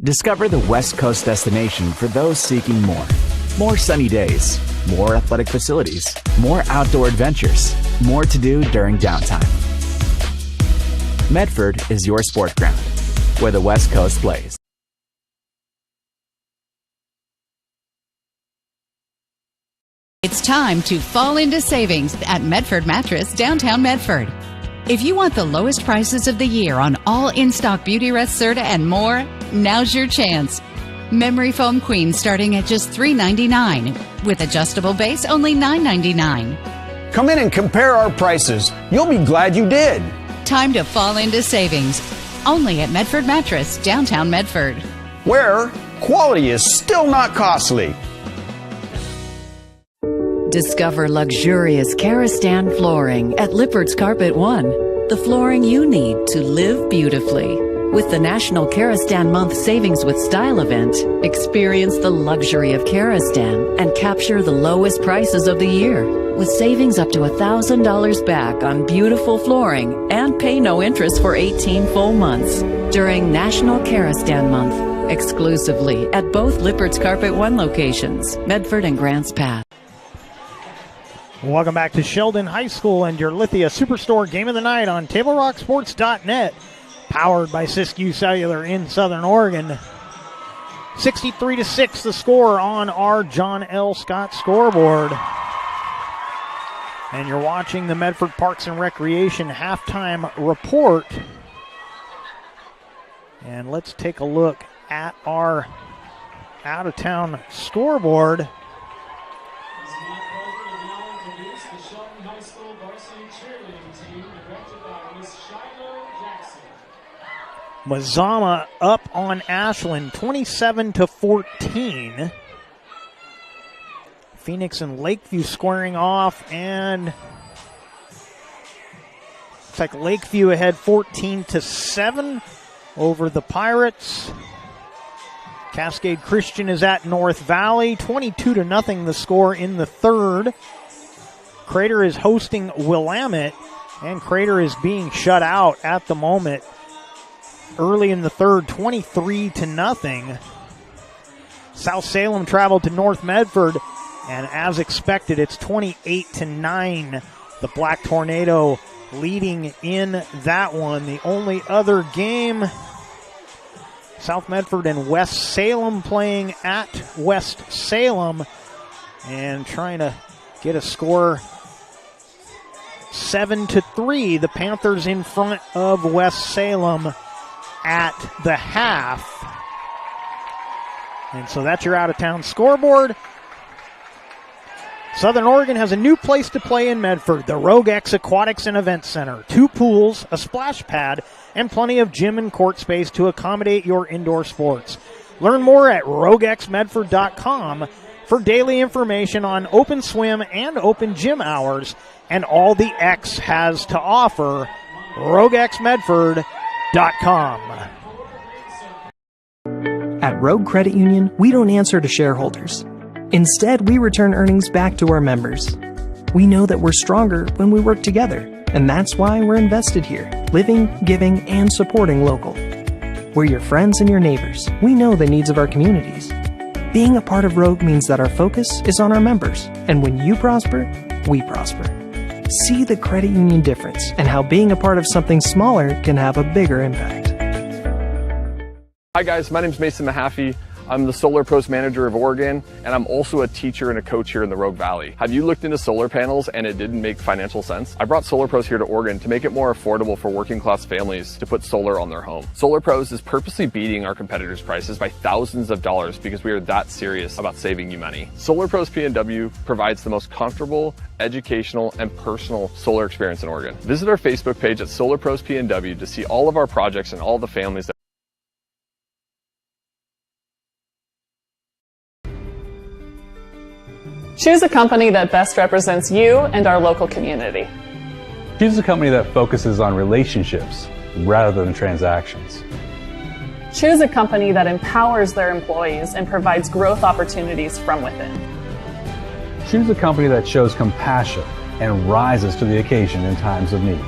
Discover the West Coast destination for those seeking more. More sunny days, more athletic facilities, more outdoor adventures, more to do during downtime. Medford is your sport ground, where the West Coast plays. It's time to fall into savings at Medford Mattress, downtown Medford. If you want the lowest prices of the year on all in-stock Beauty Rest Serta and more, now's your chance. Memory foam queen starting at just $3.99. With adjustable base, only $9.99. Come in and compare our prices. You'll be glad you did. Time to fall into savings. Only at Medford Mattress, downtown Medford. Where quality is still not costly. Discover luxurious Karastan flooring at Lippert's Carpet One. The flooring you need to live beautifully. With the National Karastan Month Savings with Style event, experience the luxury of Karastan and capture the lowest prices of the year. With savings up to $1,000 back on beautiful flooring and pay no interest for 18 full months. During National Karastan Month, exclusively at both Lippert's Carpet One locations, Medford and Grants Pass. Welcome back to Sheldon High School and your Lithia Superstore Game of the Night on TableRockSports.net. Powered by Siskiyou Cellular in Southern Oregon. 63-6 the score on our John L. Scott scoreboard. And you're watching the Medford Parks and Recreation halftime report. And let's take a look at our out-of-town scoreboard. Mazama up on Ashland, 27-14. Phoenix and Lakeview squaring off, and looks like Lakeview ahead 14-7 over the Pirates. Cascade Christian is at North Valley, 22-0 the score in the third. Crater is hosting Willamette, and Crater is being shut out at the moment. Early in the third, 23-0. South Salem traveled to North Medford, and as expected, it's 28-9. The Black Tornado leading in that one. The only other game, South Medford and West Salem playing at West Salem and trying to get a score 7-3. The Panthers in front of West Salem at the half. And so that's your out-of-town scoreboard. Southern Oregon has a new place to play in Medford, the Rogue X Aquatics and Event Center. 2 pools, a splash pad, and plenty of gym and court space to accommodate your indoor sports. Learn more at roguexmedford.com for daily information on open swim and open gym hours and all the X has to offer. roguexmedford.com. At Rogue Credit Union, we don't answer to shareholders. Instead, we return earnings back to our members. We know that we're stronger when we work together, and that's why we're invested here, living, giving, and supporting local. We're your friends and your neighbors. We know the needs of our communities. Being a part of Rogue means that our focus is on our members, and when you prosper, we prosper. See the credit union difference and how being a part of something smaller can have a bigger impact. Hi guys, my name is Mason Mahaffey. I'm the Solar Pros Manager of Oregon, and I'm also a teacher and a coach here in the Rogue Valley. Have you looked into solar panels and it didn't make financial sense? I brought Solar Pros here to Oregon to make it more affordable for working class families to put solar on their home. Solar Pros is purposely beating our competitors' prices by thousands of dollars because we are that serious about saving you money. Solar Pros PNW provides the most comfortable, educational, and personal solar experience in Oregon. Visit our Facebook page at Solar Pros PNW to see all of our projects and all the families that Choose a company that best represents you and our local community. Choose a company that focuses on relationships rather than transactions. Choose a company that empowers their employees and provides growth opportunities from within. Choose a company that shows compassion and rises to the occasion in times of need.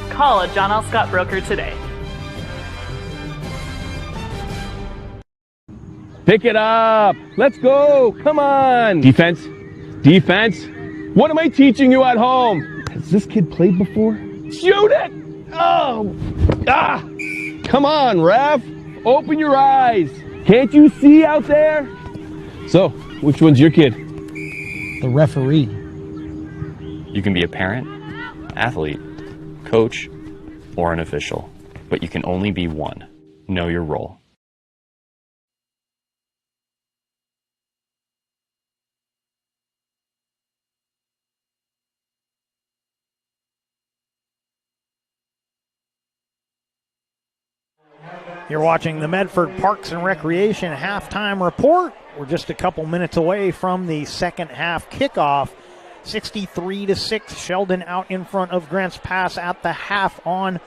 Call a John L. Scott broker today. Pick it up. Let's go. Come on. Defense. Defense. What am I teaching you at home? Has this kid played before? Shoot it. Oh. Ah. Come on, ref. Open your eyes. Can't you see out there? So, which one's your kid? The referee. You can be a parent, athlete, coach, or an official, but you can only be one. Know your role. You're watching the Medford Parks and Recreation halftime report. We're just a couple minutes away from the second half kickoff. 63-6, Sheldon out in front of Grants Pass at the half on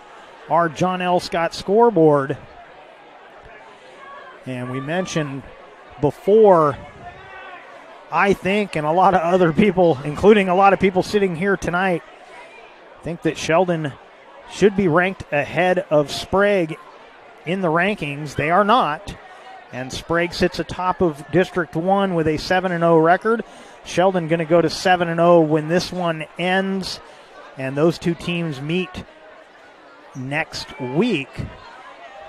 our John L. Scott scoreboard. And we mentioned before, I think, and a lot of other people, including a lot of people sitting here tonight, think that Sheldon should be ranked ahead of Sprague in the rankings. They are not. And Sprague sits atop of District 1 with a 7-0 record. Sheldon going to go to 7-0 when this one ends. And those two teams meet next week.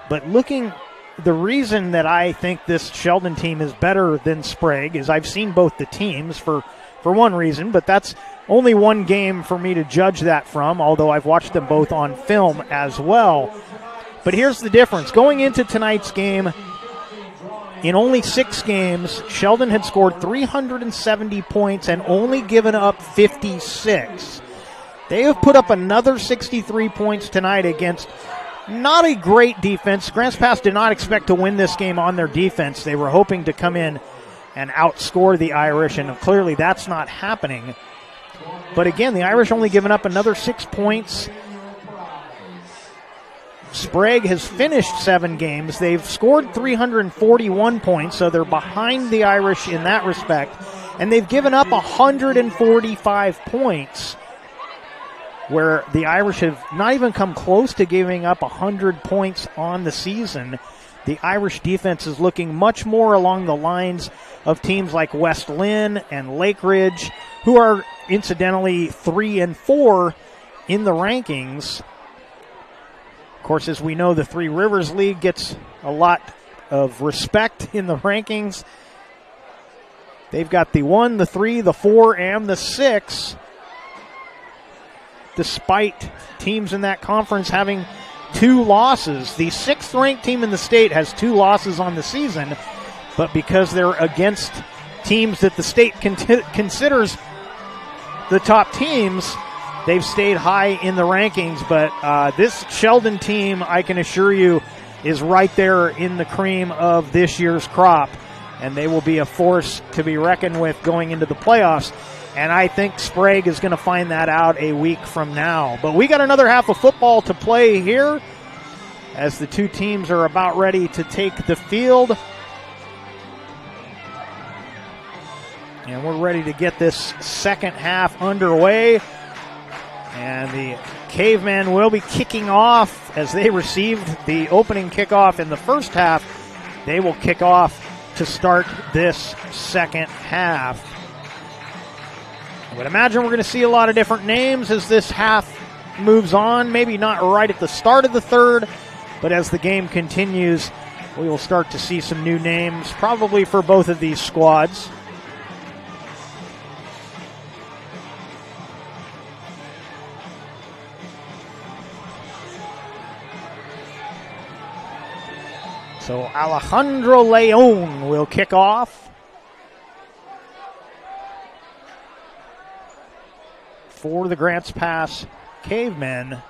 But the reason that I think this Sheldon team is better than Sprague is I've seen both the teams for one reason, but that's only one game for me to judge that from, although I've watched them both on film as well. But here's the difference. Going into tonight's game, in only 6 games, Sheldon had scored 370 points and only given up 56. They have put up another 63 points tonight against not a great defense. Grants Pass did not expect to win this game on their defense. They were hoping to come in and outscore the Irish, and clearly that's not happening. But again, the Irish only given up another 6 points. Sprague has finished 7 games. They've scored 341 points, so they're behind the Irish in that respect. And they've given up 145 points, where the Irish have not even come close to giving up 100 points on the season. The Irish defense is looking much more along the lines of teams like West Lynn and Lake Ridge, who are incidentally 3 and 4 in the rankings. Of course, as we know, the Three Rivers League gets a lot of respect in the rankings. They've got the 1, the 3, the 4, and the 6, despite teams in that conference having 2 losses. The 6th-ranked team in the state has 2 losses on the season, but because they're against teams that the state considers the top teams, they've stayed high in the rankings. But this Sheldon team, I can assure you, is right there in the cream of this year's crop, and they will be a force to be reckoned with going into the playoffs. And I think Sprague is going to find that out a week from now. But we got another half of football to play here as the two teams are about ready to take the field. And we're ready to get this second half underway. And the Cavemen will be kicking off as they received the opening kickoff in the first half. They will kick off to start this second half. I would imagine we're going to see a lot of different names as this half moves on. Maybe not right at the start of the third, but as the game continues, we will start to see some new names, probably for both of these squads. So Alejandro Leon will kick off for the Grants Pass Cavemen.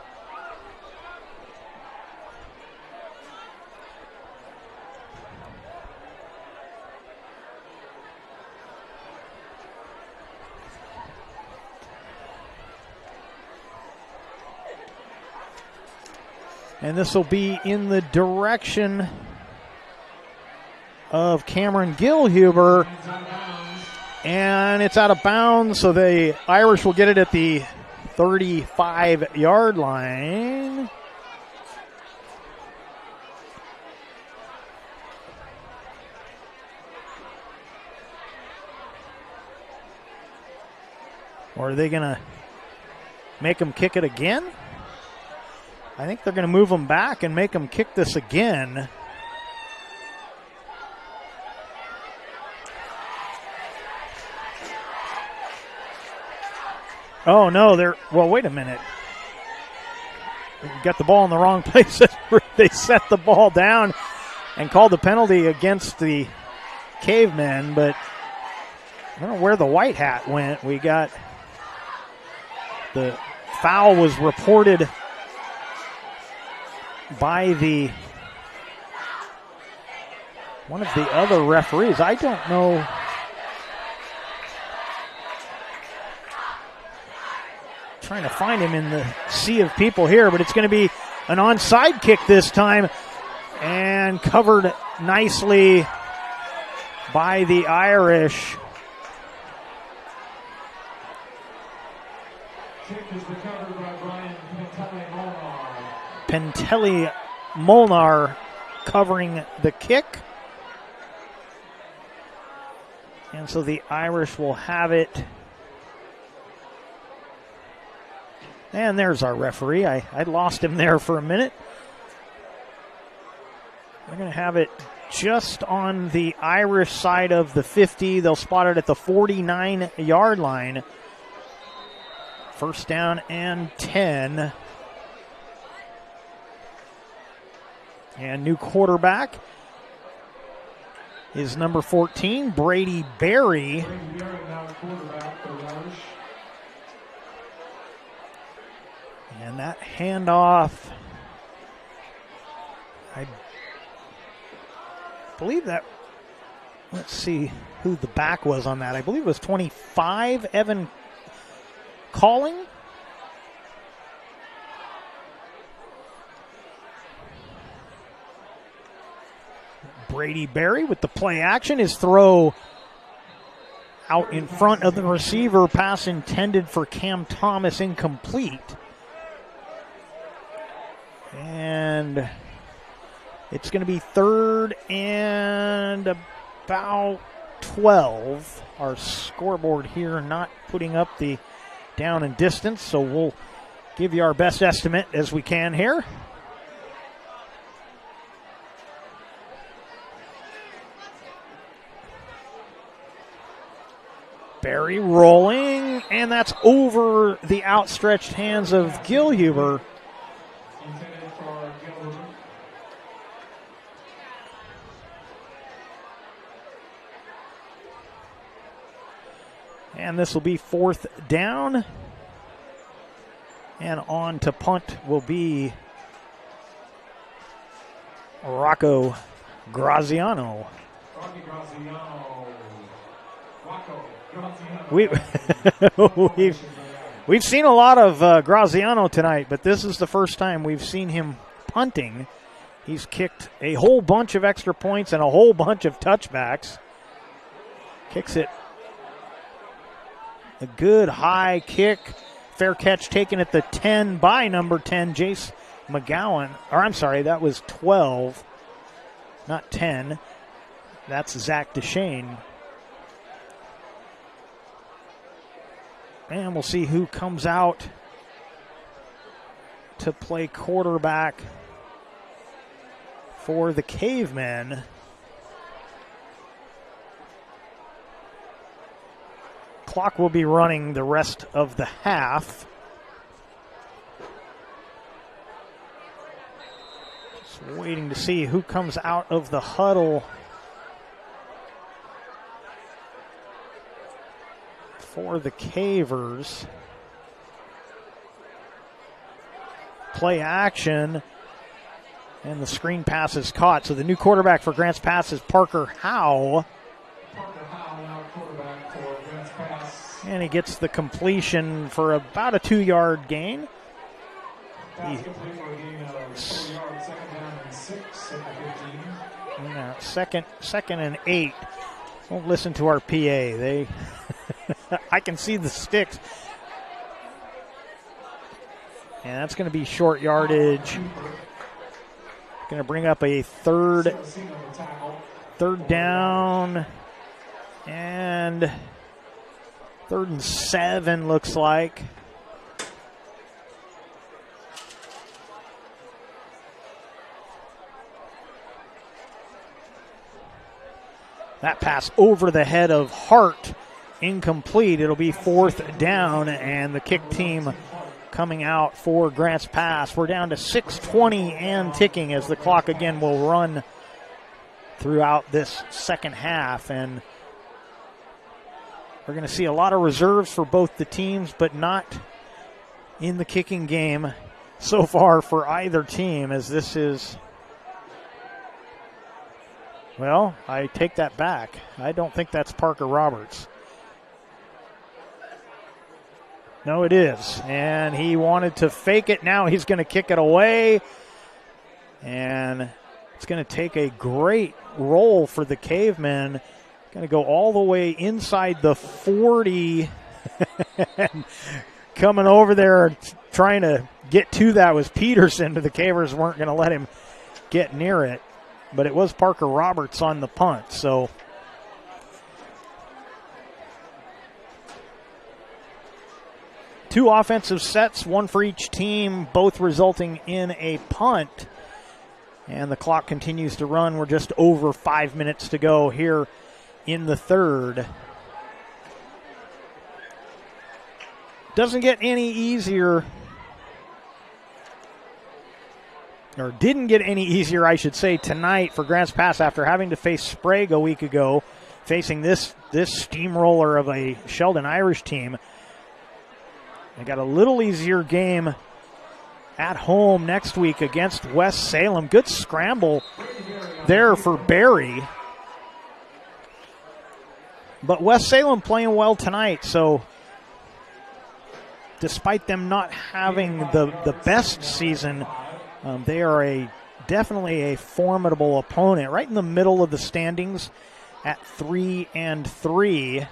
And this will be in the direction of Cameron Gilhuber. And it's out of bounds, so the Irish will get it at the 35-yard line. Or are they going to make them kick it again? I think they're going to move them back and make them kick this again. Oh, no, well, wait a minute. We got the ball in the wrong place. They set the ball down and called the penalty against the Cavemen, but I don't know where the white hat went. We got the foul was reported by one of the other referees. I don't know. Trying to find him in the sea of people here, but it's going to be an onside kick this time and covered nicely by the Irish. Kick is recovered by Brian Pentelli Molnar covering the kick. And so the Irish will have it. And there's our referee. I lost him there for a minute. They're going to have it just on the Irish side of the 50. They'll spot it at the 49-yard line. First down and 10. And new quarterback is number 14, Brady Berry. And that handoff, I believe that, let's see who the back was on that. I believe it was 25, Evan Calling. Brady Berry with the play action. His throw out in front of the receiver. Pass intended for Cam Thomas, incomplete. And it's going to be third and about 12. Our scoreboard here not putting up the down and distance, so we'll give you our best estimate as we can here. Berry rolling, and that's over the outstretched hands of Gilhuber. And this will be fourth down. And on to punt will be Rocco Graziano. We've seen a lot of Graziano tonight, but this is the first time we've seen him punting. He's kicked a whole bunch of extra points and a whole bunch of touchbacks. Kicks it. A good high kick. Fair catch taken at the 10 by number 10, Jace McGowan. Or I'm sorry, that was 12, not 10. That's Zach Deshane. And we'll see who comes out to play quarterback for the Cavemen. Clock will be running the rest of the half. Just waiting to see who comes out of the huddle for the Cavers. Play action, and the screen pass is caught. So the new quarterback for Grants Pass is Parker Howe. And he gets the completion for about a 2-yard gain. Second and 8. Don't listen to our PA. They, I can see the sticks. And that's going to be short yardage. Going to bring up a third down. And 3rd and 7 looks like. That pass over the head of Hart, incomplete. It'll be 4th down, and the kick team coming out for Grants Pass. We're down to 6:20 and ticking as the clock again will run throughout this second half. And we're going to see a lot of reserves for both the teams, but not in the kicking game so far for either team, as this is, well, I take that back. I don't think that's Parker Roberts. No, it is. And he wanted to fake it. Now he's going to kick it away. And it's going to take a great roll for the Cavemen. Going to go all the way inside the 40. Coming over there and trying to get to that was Peterson, but the Cavers weren't going to let him get near it. But it was Parker Roberts on the punt. So two offensive sets, one for each team, both resulting in a punt. And the clock continues to run. We're just over 5 minutes to go here in the third. Doesn't get any easier, or didn't get any easier, I should say, tonight for Grants Pass after having to face Sprague a week ago, facing this steamroller of a Sheldon Irish team. They got a little easier game at home next week against West Salem. Good scramble there for Barry. But West Salem playing well tonight, so despite them not having the best season, they are definitely a formidable opponent. Right in the middle of the standings at 3-3.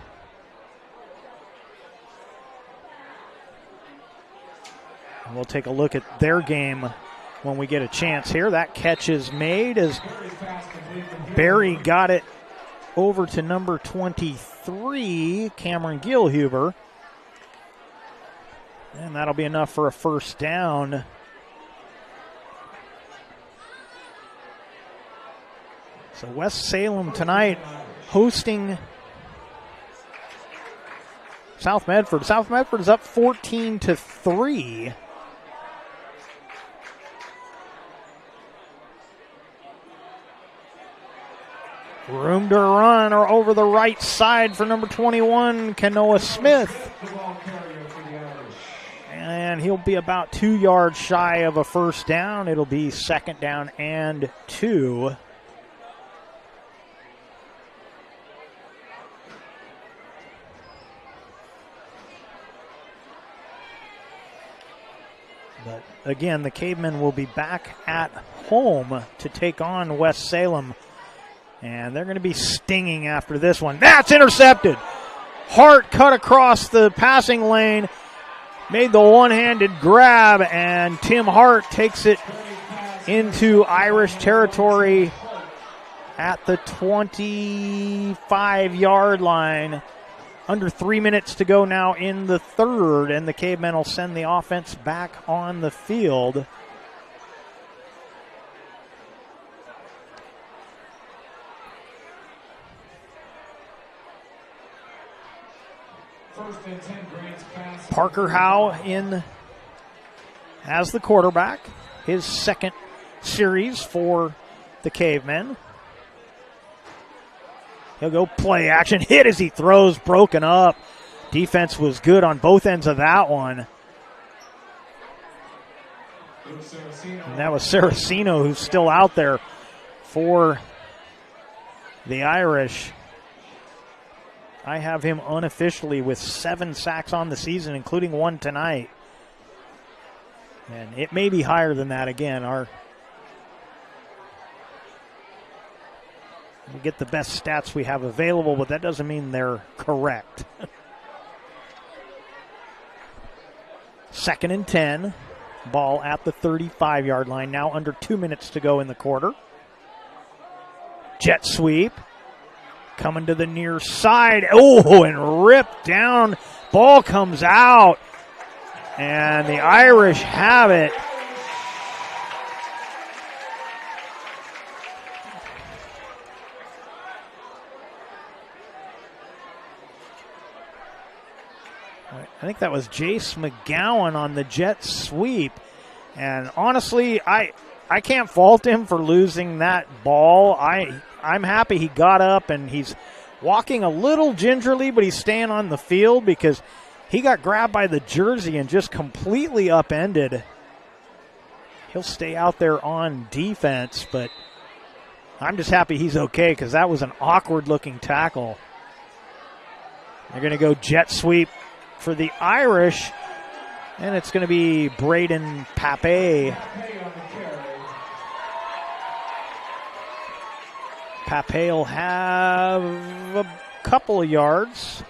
And we'll take a look at their game when we get a chance here. That catch is made as Barry got it over to number 23, Cameron Gilhuber. And that'll be enough for a first down. So West Salem tonight hosting South Medford. South Medford is up 14-3. Room to run or over the right side for number 21, Kanoa Smith. And he'll be about 2 yards shy of a first down. It'll be 2nd down and 2. But again, the Cavemen will be back at home to take on West Salem. And they're going to be stinging after this one. That's intercepted. Hart cut across the passing lane, made the one-handed grab, and Tim Hart takes it into Irish territory at the 25-yard line. Under 3 minutes to go now in the third, and the Cavemen will send the offense back on the field. Parker Howe in as the quarterback. His second series for the Cavemen. He'll go play action. Hit as he throws, broken up. Defense was good on both ends of that one. And that was Saraceno who's still out there for the Irish. I have him unofficially with 7 sacks on the season, including 1 tonight. And it may be higher than that again. We get the best stats we have available, but that doesn't mean they're correct. 2nd and 10. Ball at the 35-yard line. Now under 2 minutes to go in the quarter. Jet sweep. Coming to the near side. Oh, and ripped down. Ball comes out. And the Irish have it. I think that was Jace McGowan on the jet sweep. And honestly, I can't fault him for losing that ball. I'm happy he got up and he's walking a little gingerly, but he's staying on the field because he got grabbed by the jersey and just completely upended. He'll stay out there on defense, but I'm just happy he's okay because that was an awkward-looking tackle. They're going to go jet sweep for the Irish, and it's going to be Braden Pape. Pape will have a couple of yards.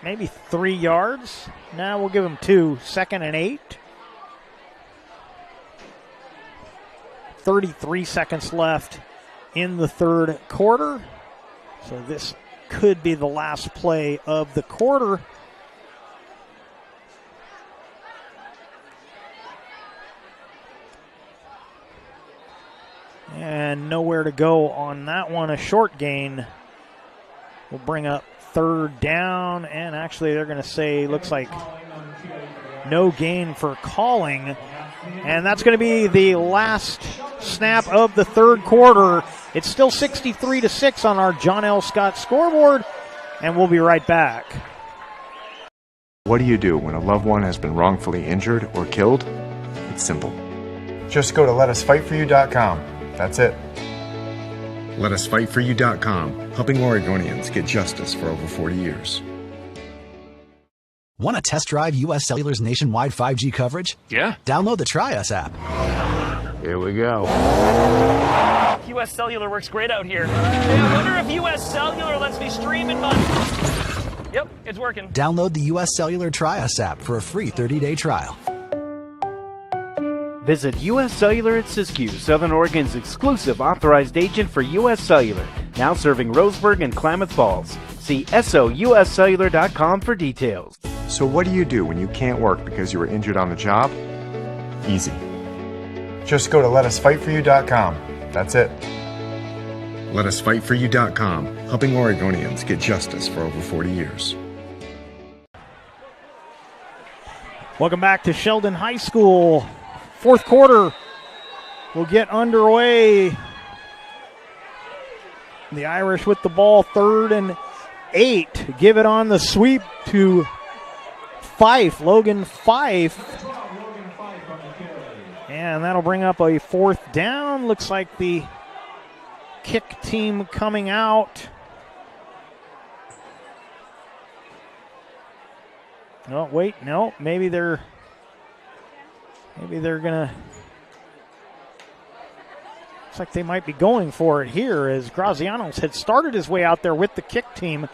Maybe 3 yards. Now we'll give him 2. 2nd and 8. 33 seconds left in the third quarter. So this could be the last play of the quarter. And nowhere to go on that one. A short gain will bring up 3rd down. And actually they're going to say, looks like no gain for calling. And that's going to be the last snap of the third quarter. It's still 63-6 on our John L. Scott scoreboard, and we'll be right back. What do you do when a loved one has been wrongfully injured or killed? It's simple. Just go to letusfightforyou.com. That's it. Letusfightforyou.com, helping Oregonians get justice for over 40 years. Want to test drive U.S. Cellular's nationwide 5G coverage? Yeah. Download the Try Us app. Here we go. U.S. Cellular works great out here. Hey, I wonder if U.S. Cellular lets me stream in my... Yep, it's working. Download the U.S. Cellular Try Us app for a free 30-day trial. Visit U.S. Cellular at Siskiyou, Southern Oregon's exclusive authorized agent for U.S. Cellular. Now serving Roseburg and Klamath Falls. See SOUScellular.com for details. So what do you do when you can't work because you were injured on the job? Easy. Just go to letusfightforyou.com. That's it. Letusfightforyou.com, helping Oregonians get justice for over 40 years. Welcome back to Sheldon High School. Fourth quarter will get underway. The Irish with the ball, 3rd and 8. Give it on the sweep to Fife, Logan Fife. And that'll bring up a 4th down. Looks like the kick team coming out. No, wait, no, maybe they're gonna. Looks like they might be going for it here as Grazianos had started his way out there with the kick team.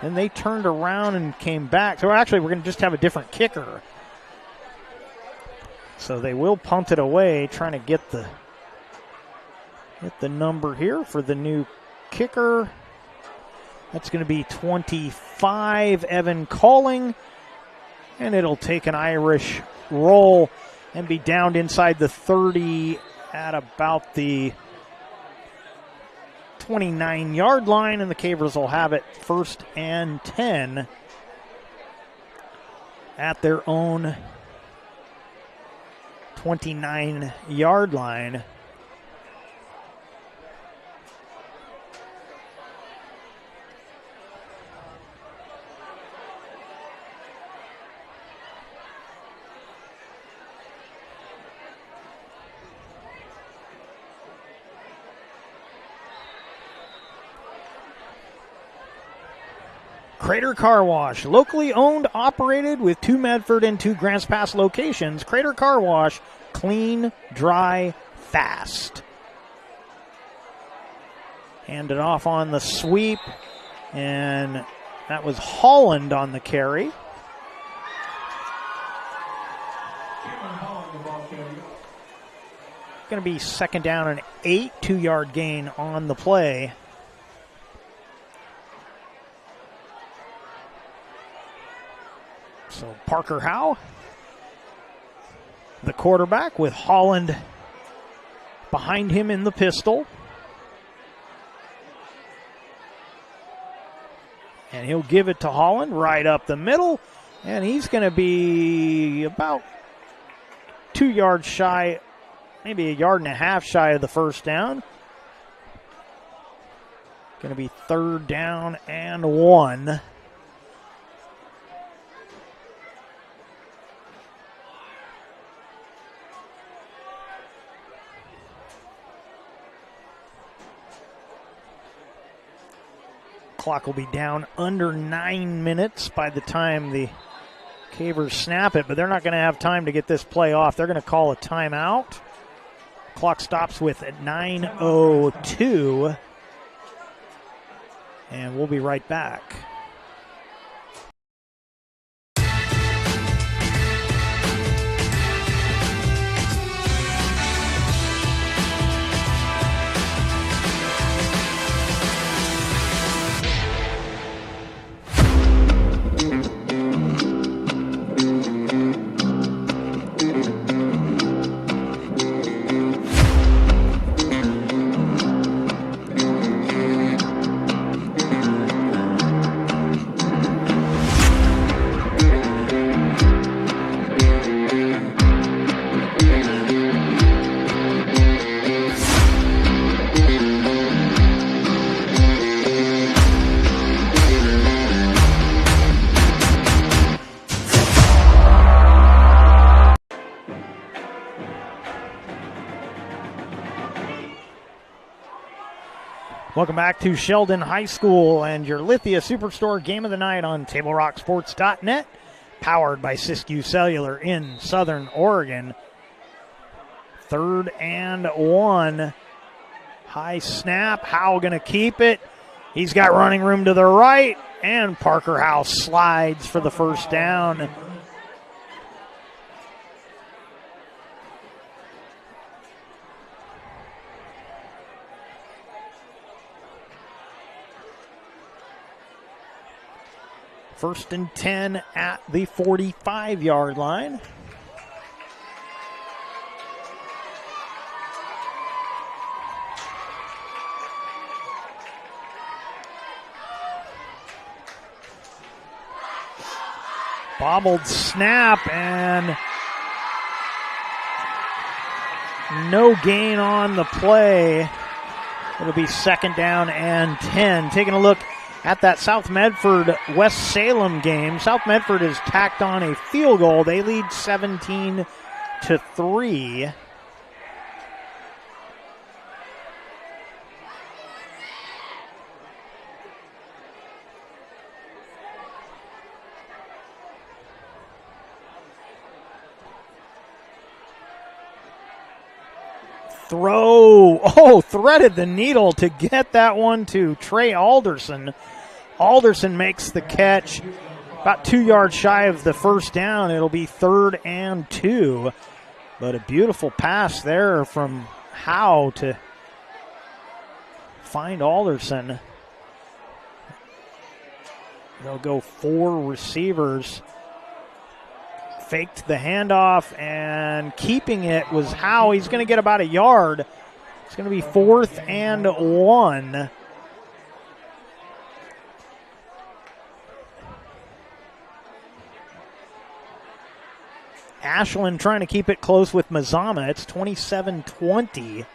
Then they turned around and came back. So actually we're going to just have a different kicker. So they will punt it away, trying to get the number here for the new kicker. That's going to be 25, Evan Calling. And it'll take an Irish roll and be downed inside the 30 at about the 29-yard line, and the Cavers will have it 1st and 10 at their own 29-yard line. Crater Car Wash, locally owned, operated with 2 Medford and 2 Grants Pass locations. Crater Car Wash, clean, dry, fast. Handed off on the sweep, and that was Holland on the carry. Going to be 2nd down and 8, 2-yard gain on the play. So Parker Howe, the quarterback, with Holland behind him in the pistol. And he'll give it to Holland right up the middle. And he's going to be about 2 yards shy, maybe 1.5 yards shy of the first down. Going to be 3rd down and 1. Clock will be down under 9 minutes by the time the Cavers snap it, but they're not going to have time to get this play off. They're going to call a timeout. Clock stops with 9:02, and we'll be right back. Welcome back to Sheldon High School and your Lithia Superstore Game of the Night on TableRockSports.net, powered by Siskiyou Cellular in Southern Oregon. 3rd and 1. High snap. Howe going to keep it. He's got running room to the right, and Parker Howe slides for the first down. First and 10 at the 45-yard line. Bobbled snap and no gain on the play. It'll be 2nd down and 10. Taking a look at that South Medford-West Salem game, South Medford has tacked on a field goal. They lead 17-3. Threaded the needle to get that one to Trey Alderson. Alderson makes the catch about 2 yards shy of the first down. It'll be 3rd and 2. But a beautiful pass there from Howe to find Alderson. They'll go 4 receivers. Faked the handoff, and keeping it was Howe. He's going to get about a yard. It's going to be 4th and 1. Ashland trying to keep it close with Mazama. It's 27-20.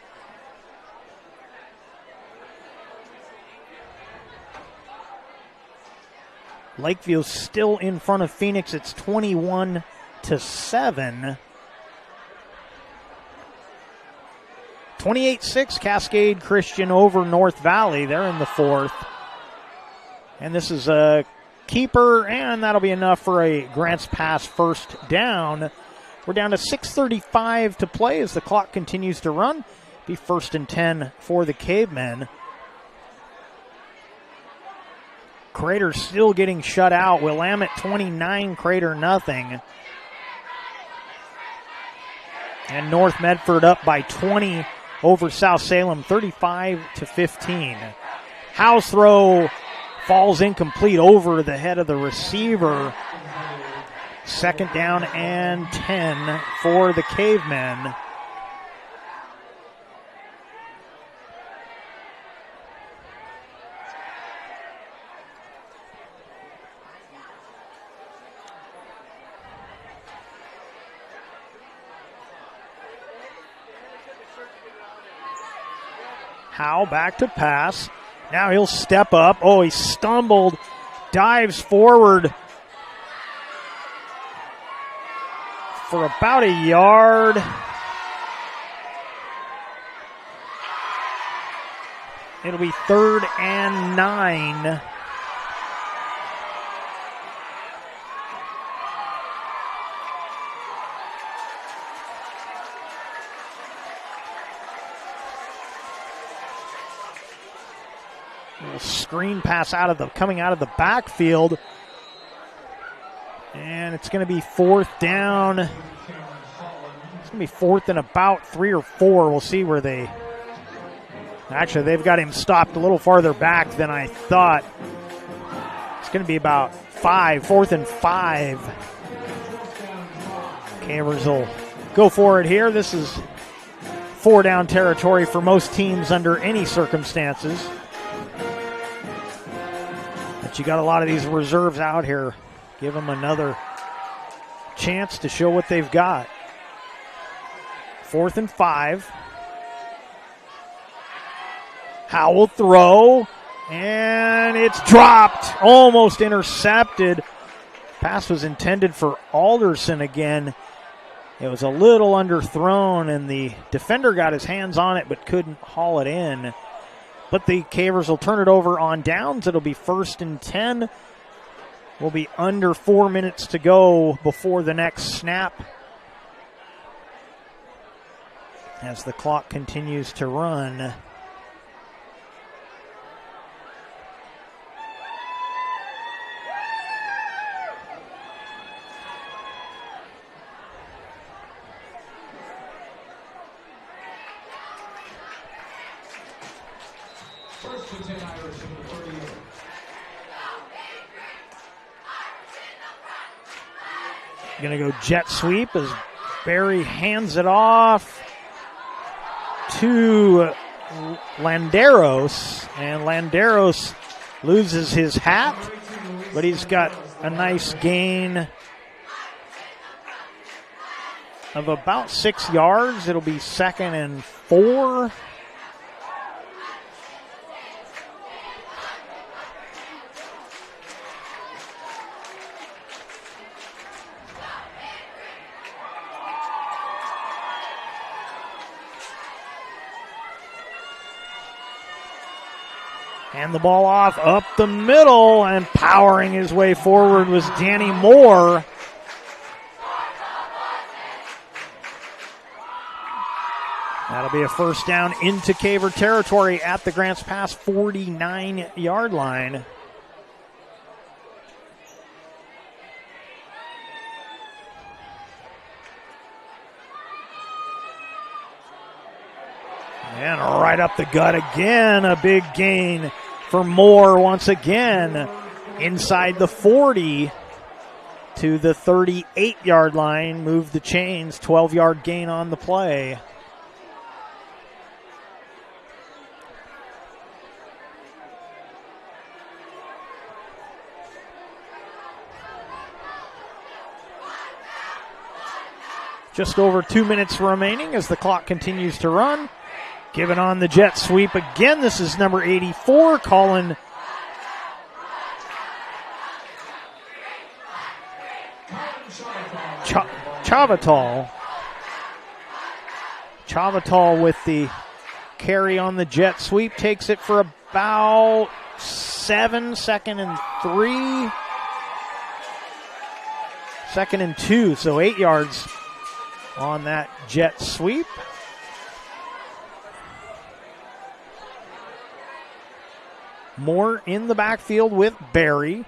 Lakeview still in front of Phoenix. It's 21-7. 28-6 Cascade Christian over North Valley. They're in the fourth. And this is a keeper, and that'll be enough for a Grants Pass first down. We're down to 6:35 to play as the clock continues to run. Be 1st and 10 for the Cavemen. Crater still getting shut out. Willamette 29, Crater nothing. And North Medford up by 20 over South Salem, 35-15. House throw falls incomplete over the head of the receiver. 2nd down and 10 for the Cavemen. Howe back to pass. Now he'll step up. Oh, he stumbled, dives forward for about a yard. It'll be 3rd and 9. Screen pass coming out of the backfield. And it's going to be 4th down. It's going to be 4th and about 3 or 4. We'll see where they... Actually, they've got him stopped a little farther back than I thought. It's going to be about 4th and 5. Cavers will go for it here. This is 4-down territory for most teams under any circumstances. But you got a lot of these reserves out here. Give them another chance to show what they've got. 4th and 5. Howell throw, and it's dropped, almost intercepted. Pass was intended for Alderson again. It was a little underthrown, and the defender got his hands on it but couldn't haul it in. But the Cavers will turn it over on downs. It'll be 1st and 10. We'll be under 4 minutes to go before the next snap as the clock continues to run. Going to go jet sweep as Barry hands it off to Landeros. And Landeros loses his hat, but he's got a nice gain of about 6 yards. It'll be 2nd and 4. And the ball off up the middle, and powering his way forward was Danny Moore. That'll be a 1st down into Caver territory at the Grants Pass 49-yard line. And right up the gut again, a big gain for Moore once again. Inside the 40 to the 38-yard line. Move the chains, 12-yard gain on the play. Just over 2 minutes remaining as the clock continues to run. Giving on the jet sweep again. This is number 84, Colin Chavatal. Chavatal with the carry on the jet sweep. Takes it for about 7, 2nd and 3. 2nd and 2, so 8 yards on that jet sweep. Moore in the backfield with Barry.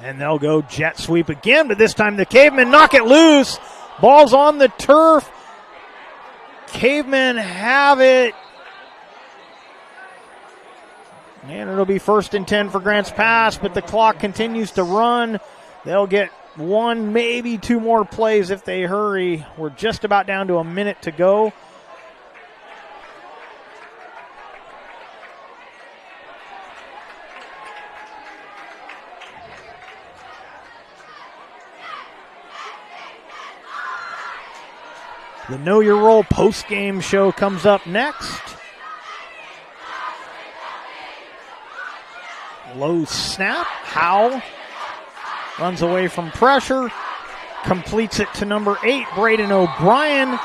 And they'll go jet sweep again, but this time the Cavemen knock it loose. Ball's on the turf. Cavemen have it. And it'll be 1st and 10 for Grants Pass, but the clock continues to run. They'll get 1, maybe 2 more plays if they hurry. We're just about down to a minute to go. The Know Your Role postgame show comes up next. Low snap. Howe runs away from pressure. Completes it to number 8, Braden O'Brien.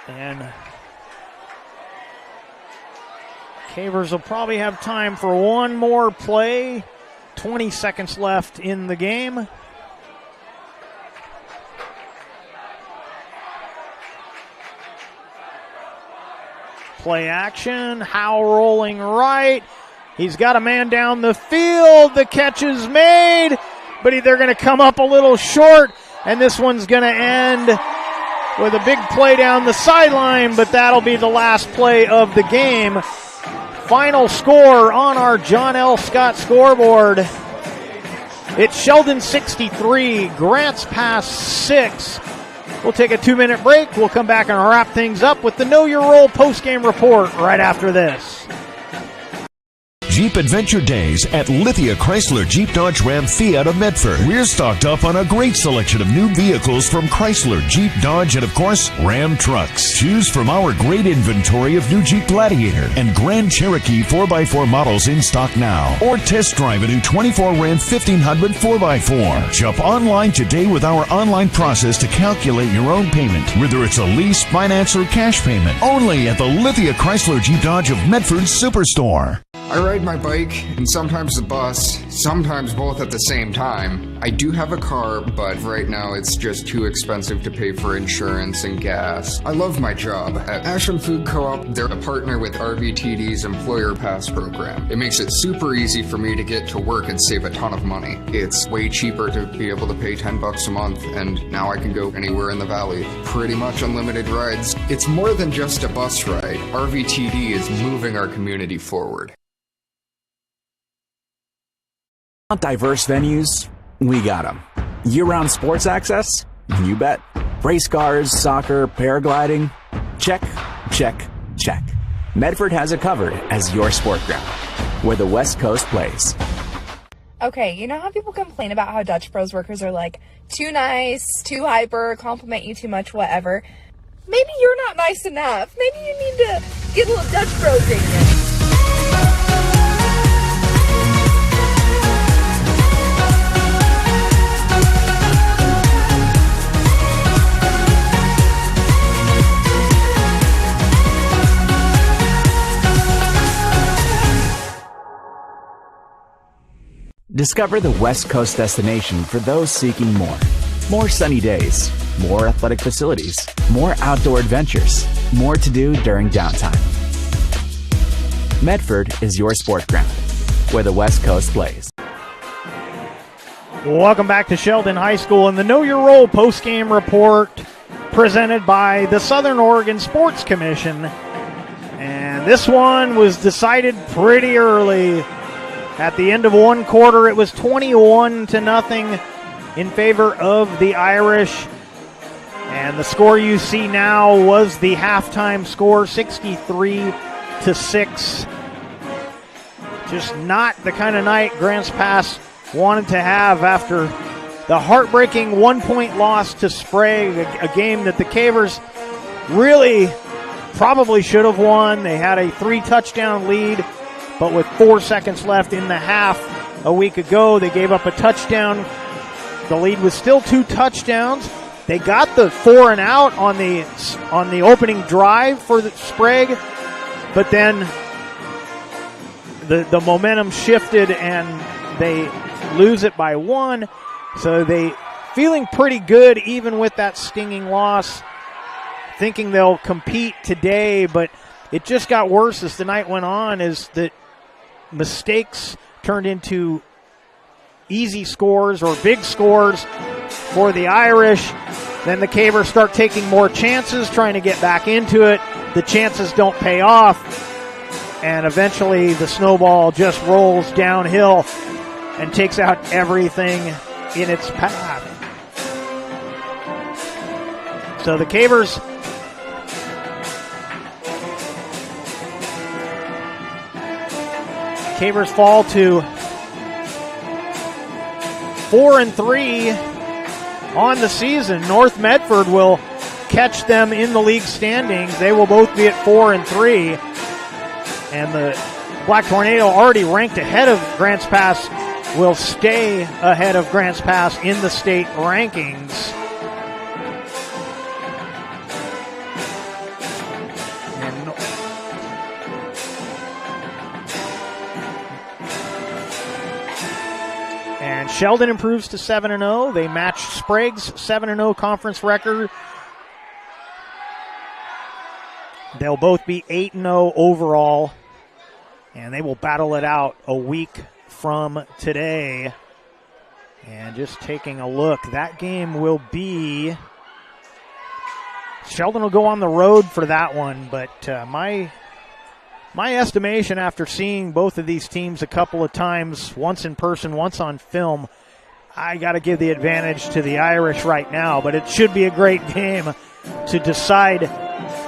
And Cavers will probably have time for one more play. 20 seconds left in the game. Play action. Howe rolling right. He's got a man down the field. The catch is made, but they're going to come up a little short, and this one's going to end with a big play down the sideline, but that'll be the last play of the game. Final score on our John L. Scott scoreboard. It's Sheldon 63, Grants Pass 6. We'll take a 2-minute break. We'll come back and wrap things up with the Know Your Role postgame report right after this. Jeep Adventure Days at Lithia Chrysler Jeep Dodge Ram Fiat of Medford. We're stocked up on a great selection of new vehicles from Chrysler, Jeep, Dodge, and of course, Ram trucks. Choose from our great inventory of new Jeep Gladiator and Grand Cherokee 4x4 models in stock now. Or test drive a new 24 Ram 1500 4x4. Shop online today with our online process to calculate your own payment, whether it's a lease, finance, or cash payment. Only at the Lithia Chrysler Jeep Dodge of Medford Superstore. I ride my bike and sometimes the bus, sometimes both at the same time. I do have a car, but right now it's just too expensive to pay for insurance and gas. I love my job. At Ashland Food Co-op, they're a partner with RVTD's Employer Pass program. It makes it super easy for me to get to work and save a ton of money. It's way cheaper to be able to pay $10 a month, and now I can go anywhere in the valley. Pretty much unlimited rides. It's more than just a bus ride. RVTD is moving our community forward. Diverse venues? We got them. Year-round sports access? You bet. Race cars, soccer, paragliding? Check, check, check. Medford has it covered as your sport ground, where the West Coast plays. Okay, you know how people complain about how Dutch Bros workers are like too nice, too hyper, compliment you too much, whatever? Maybe you're not nice enough. Maybe you need to get a little Dutch Bros in you. Discover the West Coast destination for those seeking more. More sunny days, more athletic facilities, more outdoor adventures, more to do during downtime. Medford is your sport ground, where the West Coast plays. Welcome back to Sheldon High School and the Know Your Role postgame report presented by the Southern Oregon Sports Commission. And this one was decided pretty early. At the end of one quarter, it was 21-0 in favor of the Irish. And the score you see now was the halftime score, 63-6. Just not the kind of night Grants Pass wanted to have after the heartbreaking 1-point loss to Sprague, a game that the Cavers really probably should have won. They had a 3-touchdown lead, but with 4 seconds left in the half a week ago, they gave up a touchdown. The lead was still 2 touchdowns. They got the 4 and out on the opening drive for the Sprague, but then the momentum shifted and they lose it by 1. So they feeling pretty good even with that stinging loss, thinking they'll compete today, but it just got worse as the night went on, as the mistakes turned into easy scores or big scores for the Irish. Then the Cavers start taking more chances, trying to get back into it. The chances don't pay off, and eventually the snowball just rolls downhill and takes out everything in its path. So the Cavers fall to 4-3 on the season. North Medford will catch them in the league standings. They will both be at 4-3. And the Black Tornado, already ranked ahead of Grants Pass, will stay ahead of Grants Pass in the state rankings. And Sheldon improves to 7-0. They match Sprague's 7-0 conference record. They'll both be 8-0 overall, and they will battle it out a week from today. And just taking a look, that game will be, Sheldon will go on the road for that one, but my estimation after seeing both of these teams a couple of times, once in person, once on film, I got to give the advantage to the Irish right now, but it should be a great game to decide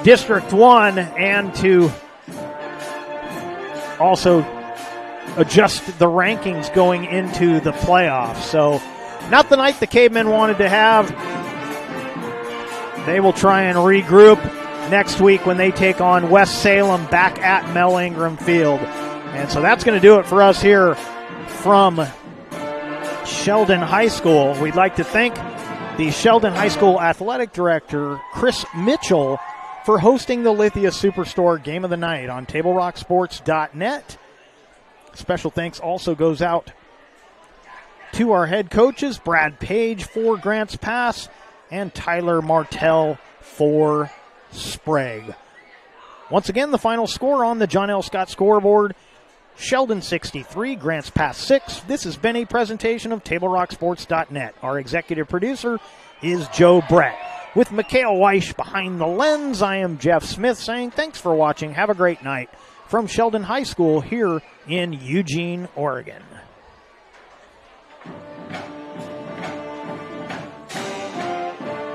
District 1 and to also adjust the rankings going into the playoffs. So not the night the Cavemen wanted to have. They will try and regroup next week when they take on West Salem back at Mel Ingram Field. And so that's going to do it for us here from Sheldon High School. We'd like to thank the Sheldon High School Athletic Director, Chris Mitchell, for hosting the Lithia Superstore Game of the Night on TableRockSports.net. Special thanks also goes out to our head coaches, Brad Page for Grants Pass and Tyler Martell for Sprague. Once again, the final score on the John L. Scott scoreboard: Sheldon 63, Grants Pass 6. This has been a presentation of TableRockSports.net. Our executive producer is Joe Brett. With Mikhail Weish behind the lens, I am Jeff Smith saying thanks for watching. Have a great night from Sheldon High School here in Eugene, Oregon.